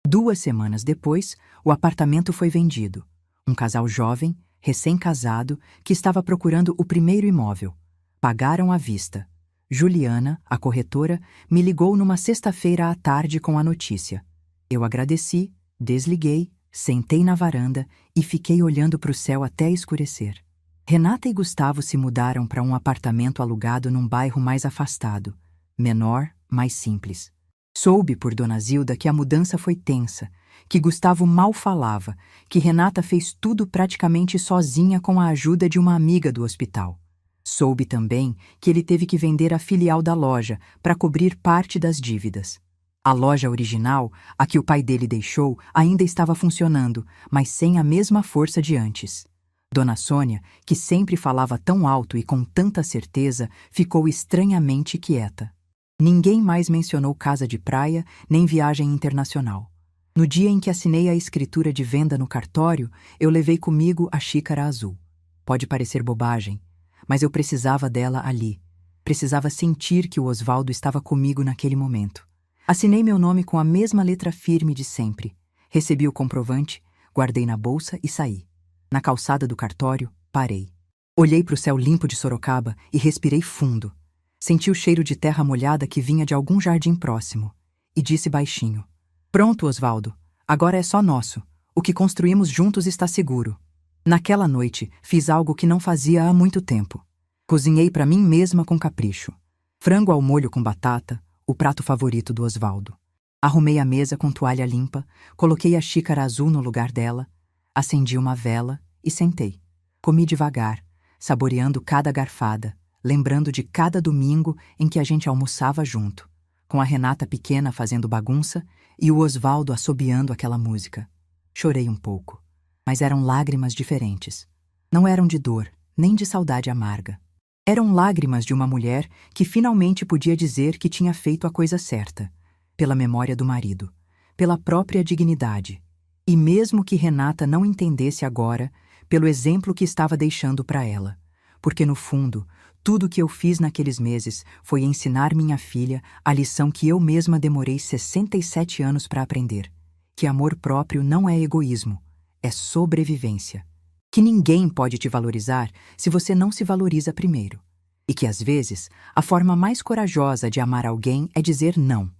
S1: 2 semanas depois, o apartamento foi vendido. Um casal jovem, recém-casado, que estava procurando o primeiro imóvel. Pagaram à vista. Juliana, a corretora, me ligou numa sexta-feira à tarde com a notícia. Eu agradeci, desliguei, sentei na varanda e fiquei olhando para o céu até escurecer. Renata e Gustavo se mudaram para um apartamento alugado num bairro mais afastado, menor, mais simples. Soube por Dona Zilda que a mudança foi tensa, que Gustavo mal falava, que Renata fez tudo praticamente sozinha com a ajuda de uma amiga do hospital. Soube também que ele teve que vender a filial da loja para cobrir parte das dívidas. A loja original, a que o pai dele deixou, ainda estava funcionando, mas sem a mesma força de antes. Dona Sônia, que sempre falava tão alto e com tanta certeza, ficou estranhamente quieta. Ninguém mais mencionou casa de praia nem viagem internacional. No dia em que assinei a escritura de venda no cartório, eu levei comigo a xícara azul. Pode parecer bobagem, mas eu precisava dela ali. Precisava sentir que o Osvaldo estava comigo naquele momento. Assinei meu nome com a mesma letra firme de sempre. Recebi o comprovante, guardei na bolsa e saí. Na calçada do cartório, parei. Olhei para o céu limpo de Sorocaba e respirei fundo. Senti o cheiro de terra molhada que vinha de algum jardim próximo. E disse baixinho, pronto, Osvaldo, agora é só nosso. O que construímos juntos está seguro. Naquela noite, fiz algo que não fazia há muito tempo. Cozinhei para mim mesma com capricho. Frango ao molho com batata, o prato favorito do Osvaldo. Arrumei a mesa com toalha limpa, coloquei a xícara azul no lugar dela, acendi uma vela e sentei. Comi devagar, saboreando cada garfada, lembrando de cada domingo em que a gente almoçava junto, com a Renata pequena fazendo bagunça e o Osvaldo assobiando aquela música. Chorei um pouco, mas eram lágrimas diferentes. Não eram de dor, nem de saudade amarga. Eram lágrimas de uma mulher que finalmente podia dizer que tinha feito a coisa certa, pela memória do marido, pela própria dignidade, e mesmo que Renata não entendesse agora, pelo exemplo que estava deixando para ela, porque no fundo, tudo o que eu fiz naqueles meses foi ensinar minha filha a lição que eu mesma demorei 67 anos para aprender, que amor próprio não é egoísmo, é sobrevivência, que ninguém pode te valorizar se você não se valoriza primeiro, e que às vezes a forma mais corajosa de amar alguém é dizer não.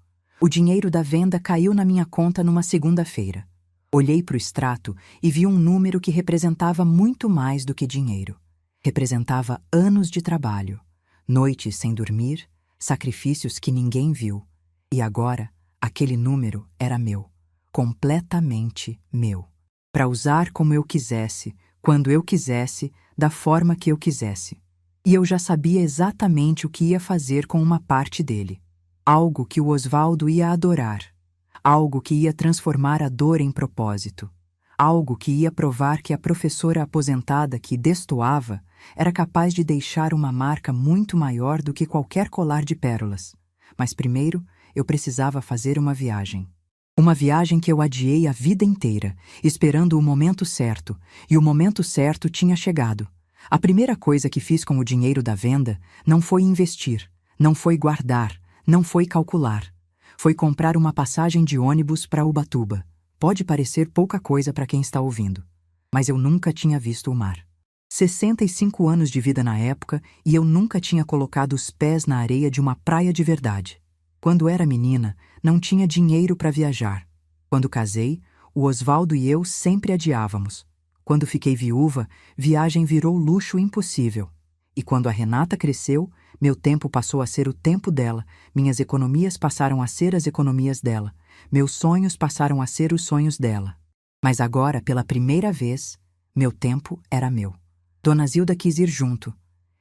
S1: O dinheiro da venda caiu na minha conta numa segunda-feira. Olhei para o extrato e vi um número que representava muito mais do que dinheiro. Representava anos de trabalho, noites sem dormir, sacrifícios que ninguém viu. E agora, aquele número era meu, completamente meu. Para usar como eu quisesse, quando eu quisesse, da forma que eu quisesse. E eu já sabia exatamente o que ia fazer com uma parte dele. Algo que o Osvaldo ia adorar. Algo que ia transformar a dor em propósito. Algo que ia provar que a professora aposentada que destoava era capaz de deixar uma marca muito maior do que qualquer colar de pérolas. Mas primeiro, eu precisava fazer uma viagem. Uma viagem que eu adiei a vida inteira, esperando o momento certo, e o momento certo tinha chegado. A primeira coisa que fiz com o dinheiro da venda não foi investir, não foi guardar, não foi calcular. Foi comprar uma passagem de ônibus para Ubatuba. Pode parecer pouca coisa para quem está ouvindo, mas eu nunca tinha visto o mar. 65 anos de vida na época e eu nunca tinha colocado os pés na areia de uma praia de verdade. Quando era menina, não tinha dinheiro para viajar. Quando casei, o Osvaldo e eu sempre adiávamos. Quando fiquei viúva, viagem virou luxo impossível. E quando a Renata cresceu, meu tempo passou a ser o tempo dela, minhas economias passaram a ser as economias dela, meus sonhos passaram a ser os sonhos dela. Mas agora, pela primeira vez, meu tempo era meu. Dona Zilda quis ir junto.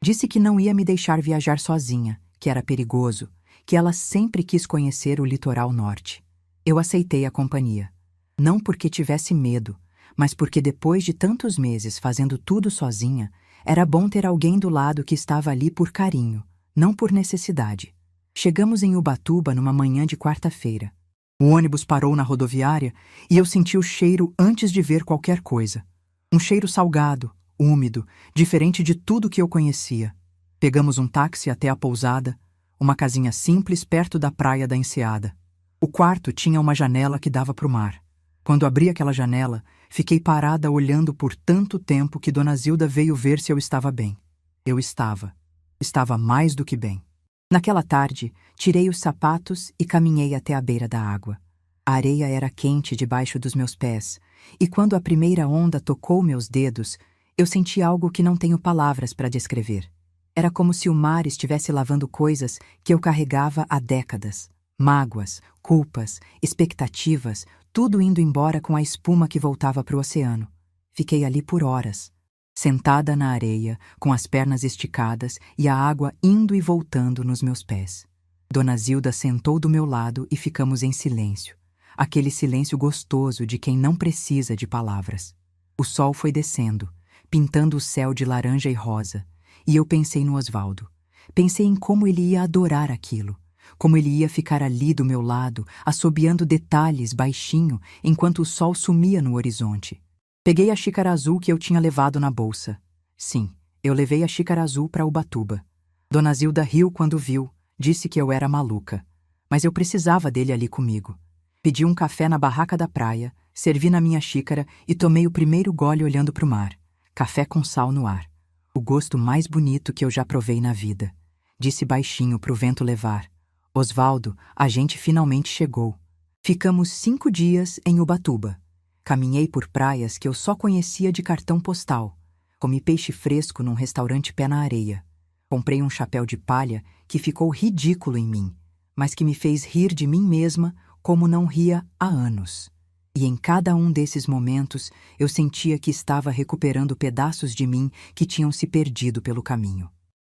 S1: Disse que não ia me deixar viajar sozinha, que era perigoso, que ela sempre quis conhecer o litoral norte. Eu aceitei a companhia. Não porque tivesse medo, mas porque depois de tantos meses fazendo tudo sozinha, era bom ter alguém do lado que estava ali por carinho, não por necessidade. Chegamos em Ubatuba numa manhã de quarta-feira. O ônibus parou na rodoviária e eu senti o cheiro antes de ver qualquer coisa. Um cheiro salgado, úmido, diferente de tudo que eu conhecia. Pegamos um táxi até a pousada, uma casinha simples perto da praia da Enseada. O quarto tinha uma janela que dava para o mar. Quando abri aquela janela, fiquei parada olhando por tanto tempo que Dona Zilda veio ver se eu estava bem. Eu estava. Estava mais do que bem. Naquela tarde, tirei os sapatos e caminhei até a beira da água. A areia era quente debaixo dos meus pés, e quando a primeira onda tocou meus dedos, eu senti algo que não tenho palavras para descrever. Era como se o mar estivesse lavando coisas que eu carregava há décadas. Mágoas, culpas, expectativas, tudo indo embora com a espuma que voltava para o oceano. Fiquei ali por horas, sentada na areia, com as pernas esticadas e a água indo e voltando nos meus pés. Dona Zilda sentou do meu lado e ficamos em silêncio. Aquele silêncio gostoso de quem não precisa de palavras. O sol foi descendo, pintando o céu de laranja e rosa, e eu pensei no Osvaldo. Pensei em como ele ia adorar aquilo, como ele ia ficar ali do meu lado, assobiando detalhes baixinho, enquanto o sol sumia no horizonte. Peguei a xícara azul que eu tinha levado na bolsa. Sim, eu levei a xícara azul para Ubatuba. Dona Zilda riu quando viu, disse que eu era maluca. Mas eu precisava dele ali comigo. Pedi um café na barraca da praia, servi na minha xícara e tomei o primeiro gole olhando para o mar. Café com sal no ar. O gosto mais bonito que eu já provei na vida. Disse baixinho pro vento levar. Osvaldo, a gente finalmente chegou. Ficamos 5 dias em Ubatuba. Caminhei por praias que eu só conhecia de cartão postal. Comi peixe fresco num restaurante pé na areia. Comprei um chapéu de palha que ficou ridículo em mim, mas que me fez rir de mim mesma como não ria há anos. E em cada um desses momentos eu sentia que estava recuperando pedaços de mim que tinham se perdido pelo caminho.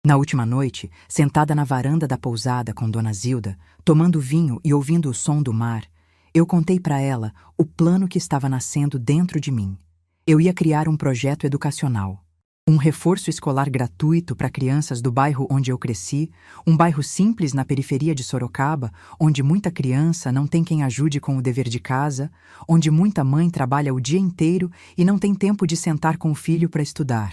S1: Na última noite, sentada na varanda da pousada com Dona Zilda, tomando vinho e ouvindo o som do mar, eu contei para ela o plano que estava nascendo dentro de mim. Eu ia criar um projeto educacional. Um reforço escolar gratuito para crianças do bairro onde eu cresci, um bairro simples na periferia de Sorocaba, onde muita criança não tem quem ajude com o dever de casa, onde muita mãe trabalha o dia inteiro e não tem tempo de sentar com o filho para estudar.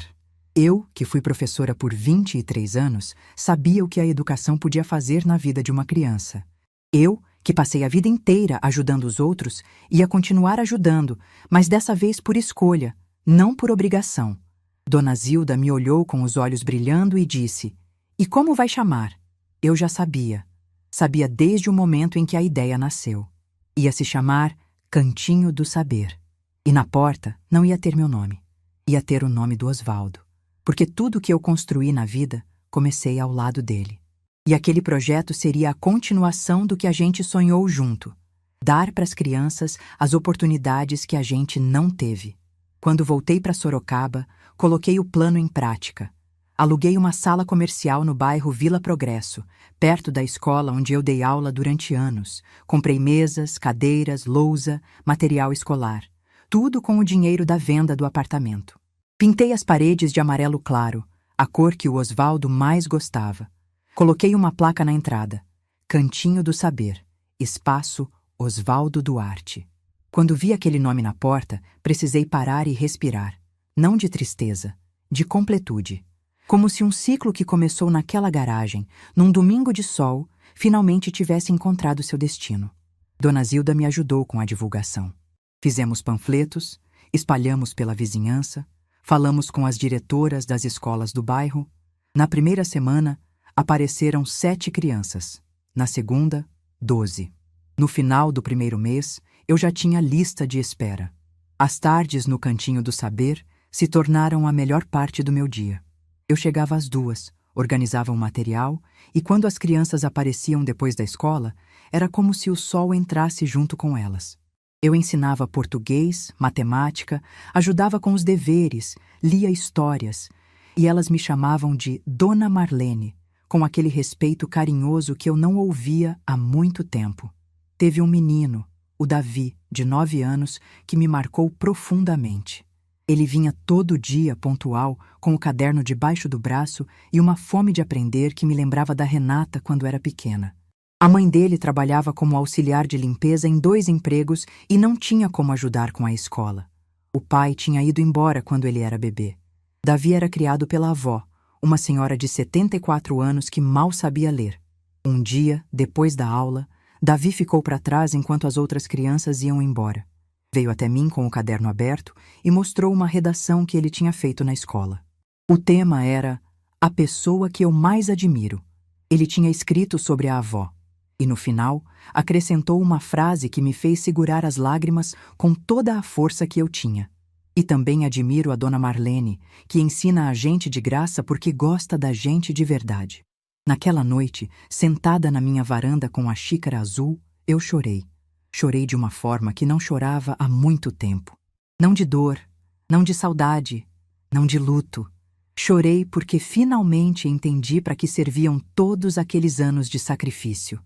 S1: Eu, que fui professora por 23 anos, sabia o que a educação podia fazer na vida de uma criança. Eu, que passei a vida inteira ajudando os outros, ia continuar ajudando, mas dessa vez por escolha, não por obrigação. Dona Zilda me olhou com os olhos brilhando e disse: "E como vai chamar?" Eu já sabia. Sabia desde o momento em que a ideia nasceu. Ia se chamar Cantinho do Saber. E na porta não ia ter meu nome. Ia ter o nome do Osvaldo. Porque tudo que eu construí na vida, comecei ao lado dele. E aquele projeto seria a continuação do que a gente sonhou junto. Dar para as crianças as oportunidades que a gente não teve. Quando voltei para Sorocaba, coloquei o plano em prática. Aluguei uma sala comercial no bairro Vila Progresso, perto da escola onde eu dei aula durante anos. Comprei mesas, cadeiras, lousa, material escolar. Tudo com o dinheiro da venda do apartamento. Pintei as paredes de amarelo claro, a cor que o Osvaldo mais gostava. Coloquei uma placa na entrada. Cantinho do Saber. Espaço Osvaldo Duarte. Quando vi aquele nome na porta, precisei parar e respirar. Não de tristeza, de completude. Como se um ciclo que começou naquela garagem, num domingo de sol, finalmente tivesse encontrado seu destino. Dona Zilda me ajudou com a divulgação. Fizemos panfletos, espalhamos pela vizinhança, falamos com as diretoras das escolas do bairro. Na primeira semana, apareceram 7 crianças. Na segunda, 12. No final do primeiro mês, Eu já tinha lista de espera. As tardes no Cantinho do Saber se tornaram a melhor parte do meu dia. Eu chegava às 2, organizava o material e quando as crianças apareciam depois da escola, era como se o sol entrasse junto com elas. Eu ensinava português, matemática, ajudava com os deveres, lia histórias, e elas me chamavam de Dona Marlene, com aquele respeito carinhoso que eu não ouvia há muito tempo. Teve um menino, o Davi, de 9 anos, que me marcou profundamente. Ele vinha todo dia pontual, com o caderno debaixo do braço e uma fome de aprender que me lembrava da Renata quando era pequena. A mãe dele trabalhava como auxiliar de limpeza em 2 empregos e não tinha como ajudar com a escola. O pai tinha ido embora quando ele era bebê. Davi era criado pela avó, uma senhora de 74 anos que mal sabia ler. Um dia, depois da aula, Davi ficou para trás enquanto as outras crianças iam embora. Veio até mim com o caderno aberto e mostrou uma redação que ele tinha feito na escola. O tema era A Pessoa que Eu Mais Admiro. Ele tinha escrito sobre a avó. E no final, acrescentou uma frase que me fez segurar as lágrimas com toda a força que eu tinha. E também admiro a Dona Marlene, que ensina a gente de graça porque gosta da gente de verdade. Naquela noite, sentada na minha varanda com a xícara azul, eu chorei. Chorei de uma forma que não chorava há muito tempo. Não de dor, não de saudade, não de luto. Chorei porque finalmente entendi para que serviam todos aqueles anos de sacrifício.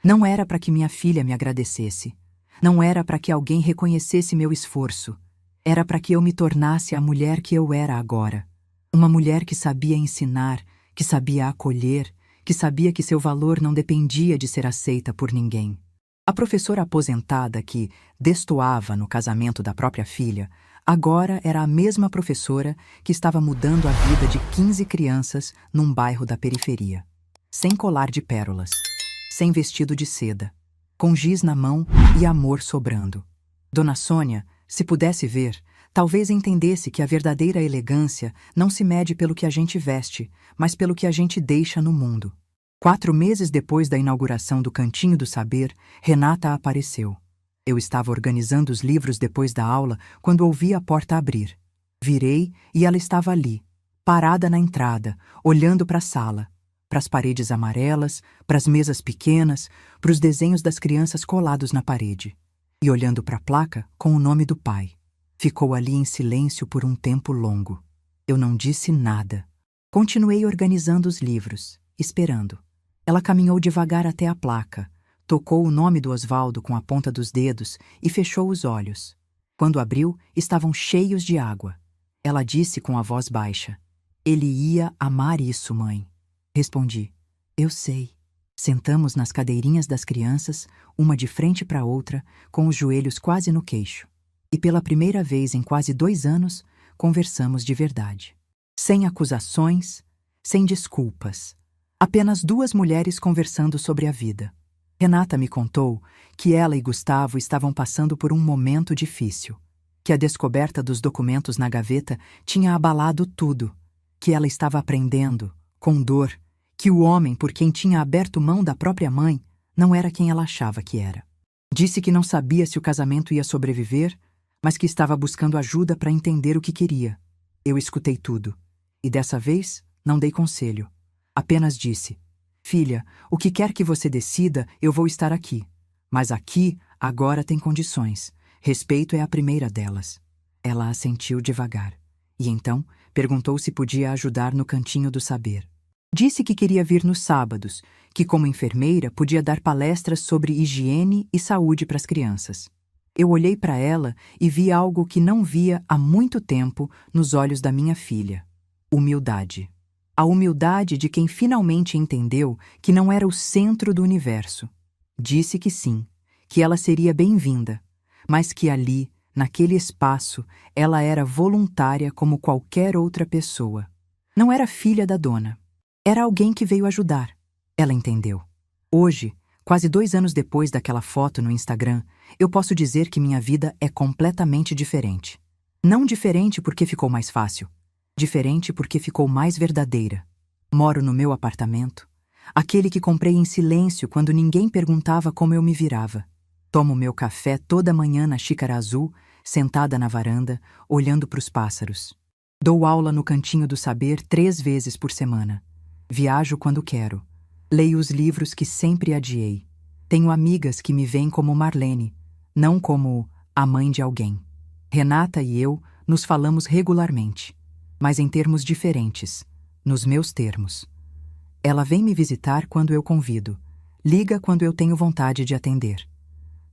S1: Não era para que minha filha me agradecesse. Não era para que alguém reconhecesse meu esforço. Era para que eu me tornasse a mulher que eu era agora. Uma mulher que sabia ensinar, que sabia acolher, que sabia que seu valor não dependia de ser aceita por ninguém. A professora aposentada que destoava no casamento da própria filha, agora era a mesma professora que estava mudando a vida de 15 crianças num bairro da periferia. Sem colar de pérolas, sem vestido de seda, com giz na mão e amor sobrando. Dona Sônia, se pudesse ver, talvez entendesse que a verdadeira elegância não se mede pelo que a gente veste, mas pelo que a gente deixa no mundo. 4 meses depois da inauguração do Cantinho do Saber, Renata apareceu. Eu estava organizando os livros depois da aula quando ouvi a porta abrir. Virei e ela estava ali, parada na entrada, olhando para a sala, para as paredes amarelas, para as mesas pequenas, para os desenhos das crianças colados na parede. E olhando para a placa com o nome do pai. Ficou ali em silêncio por um tempo longo. Eu não disse nada. Continuei organizando os livros, esperando. Ela caminhou devagar até a placa, tocou o nome do Osvaldo com a ponta dos dedos e fechou os olhos. Quando abriu, estavam cheios de água. Ela disse com a voz baixa: "Ele ia amar isso, mãe." Respondi: "Eu sei." Sentamos nas cadeirinhas das crianças, uma de frente para a outra, com os joelhos quase no queixo. E pela primeira vez em quase 2 anos, conversamos de verdade. Sem acusações, sem desculpas. Apenas 2 mulheres conversando sobre a vida. Renata me contou que ela e Gustavo estavam passando por um momento difícil. Que a descoberta dos documentos na gaveta tinha abalado tudo. Que ela estava aprendendo, com dor, que o homem por quem tinha aberto mão da própria mãe não era quem ela achava que era. Disse que não sabia se o casamento ia sobreviver, mas que estava buscando ajuda para entender o que queria. Eu escutei tudo. E dessa vez, não dei conselho. Apenas disse: "Filha, o que quer que você decida, eu vou estar aqui. Mas aqui, agora tem condições. Respeito é a primeira delas." Ela assentiu devagar. E então, perguntou se podia ajudar no Cantinho do Saber. Disse que queria vir nos sábados, que como enfermeira podia dar palestras sobre higiene e saúde para as crianças. Eu olhei para ela e vi algo que não via há muito tempo nos olhos da minha filha: humildade. A humildade de quem finalmente entendeu que não era o centro do universo. Disse que sim, que ela seria bem-vinda, mas que ali, naquele espaço, ela era voluntária como qualquer outra pessoa. Não era filha da dona. Era alguém que veio ajudar. Ela entendeu. Hoje, quase 2 anos depois daquela foto no Instagram, eu posso dizer que minha vida é completamente diferente. Não diferente porque ficou mais fácil. Diferente porque ficou mais verdadeira. Moro no meu apartamento, aquele que comprei em silêncio quando ninguém perguntava como eu me virava. Tomo meu café toda manhã na xícara azul, sentada na varanda, olhando para os pássaros. Dou aula no Cantinho do Saber 3 vezes por semana. Viajo quando quero. Leio os livros que sempre adiei. Tenho amigas que me veem como Marlene, não como a mãe de alguém. Renata e eu nos falamos regularmente, mas em termos diferentes, nos meus termos. Ela vem me visitar quando eu convido, liga quando eu tenho vontade de atender.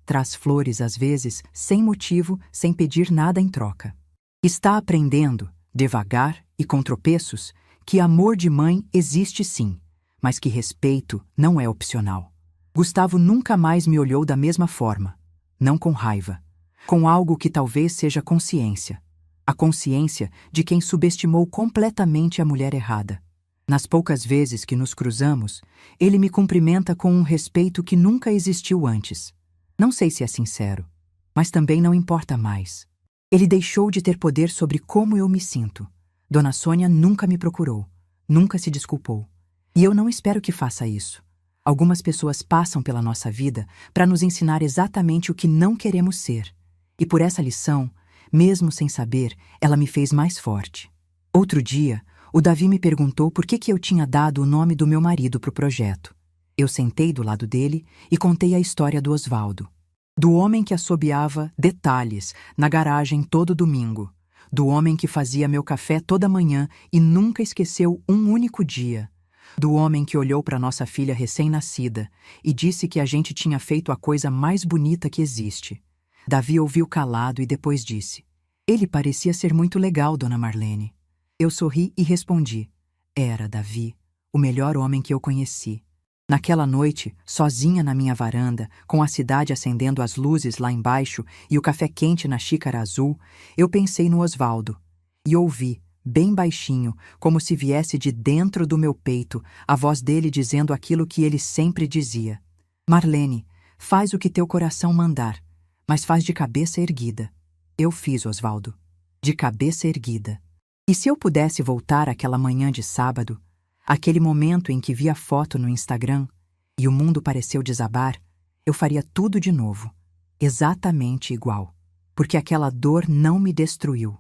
S1: Traz flores às vezes, sem motivo, sem pedir nada em troca. Está aprendendo, devagar e com tropeços, que amor de mãe existe sim, mas que respeito não é opcional. Gustavo nunca mais me olhou da mesma forma, não com raiva, com algo que talvez seja consciência. A consciência de quem subestimou completamente a mulher errada. Nas poucas vezes que nos cruzamos, ele me cumprimenta com um respeito que nunca existiu antes. Não sei se é sincero, mas também não importa mais. Ele deixou de ter poder sobre como eu me sinto. Dona Sônia nunca me procurou, nunca se desculpou. E eu não espero que faça isso. Algumas pessoas passam pela nossa vida para nos ensinar exatamente o que não queremos ser. E por essa lição, mesmo sem saber, ela me fez mais forte. Outro dia, o Davi me perguntou por que eu tinha dado o nome do meu marido para o projeto. Eu sentei do lado dele e contei a história do Osvaldo. Do homem que assobiava detalhes na garagem todo domingo. Do homem que fazia meu café toda manhã e nunca esqueceu um único dia. Do homem que olhou para nossa filha recém-nascida e disse que a gente tinha feito a coisa mais bonita que existe. Davi ouviu calado e depois disse: "Ele parecia ser muito legal, dona Marlene." Eu sorri e respondi: "Era, Davi, o melhor homem que eu conheci." Naquela noite, sozinha na minha varanda, com a cidade acendendo as luzes lá embaixo e o café quente na xícara azul, eu pensei no Osvaldo. E ouvi, bem baixinho, como se viesse de dentro do meu peito, a voz dele dizendo aquilo que ele sempre dizia: "Marlene, faz o que teu coração mandar, mas faz de cabeça erguida." Eu fiz, Osvaldo. De cabeça erguida. E se eu pudesse voltar àquela manhã de sábado, aquele momento em que vi a foto no Instagram e o mundo pareceu desabar, eu faria tudo de novo. Exatamente igual. Porque aquela dor não me destruiu.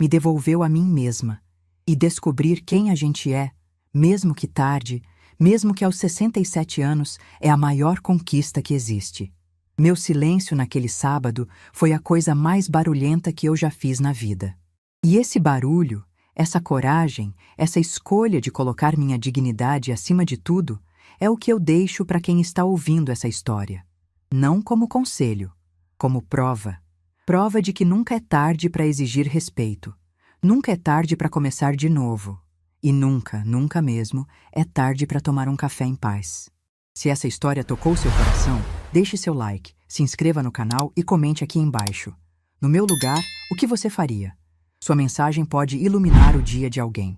S1: Me devolveu a mim mesma. E descobrir quem a gente é, mesmo que tarde, mesmo que aos 67 anos, é a maior conquista que existe. Meu silêncio naquele sábado foi a coisa mais barulhenta que eu já fiz na vida. E esse barulho, essa coragem, essa escolha de colocar minha dignidade acima de tudo, é o que eu deixo para quem está ouvindo essa história. Não como conselho, como prova. Prova de que nunca é tarde para exigir respeito. Nunca é tarde para começar de novo. E nunca, nunca mesmo, é tarde para tomar um café em paz. Se essa história tocou seu coração, deixe seu like, se inscreva no canal e comente aqui embaixo. No meu lugar, o que você faria? Sua mensagem pode iluminar o dia de alguém.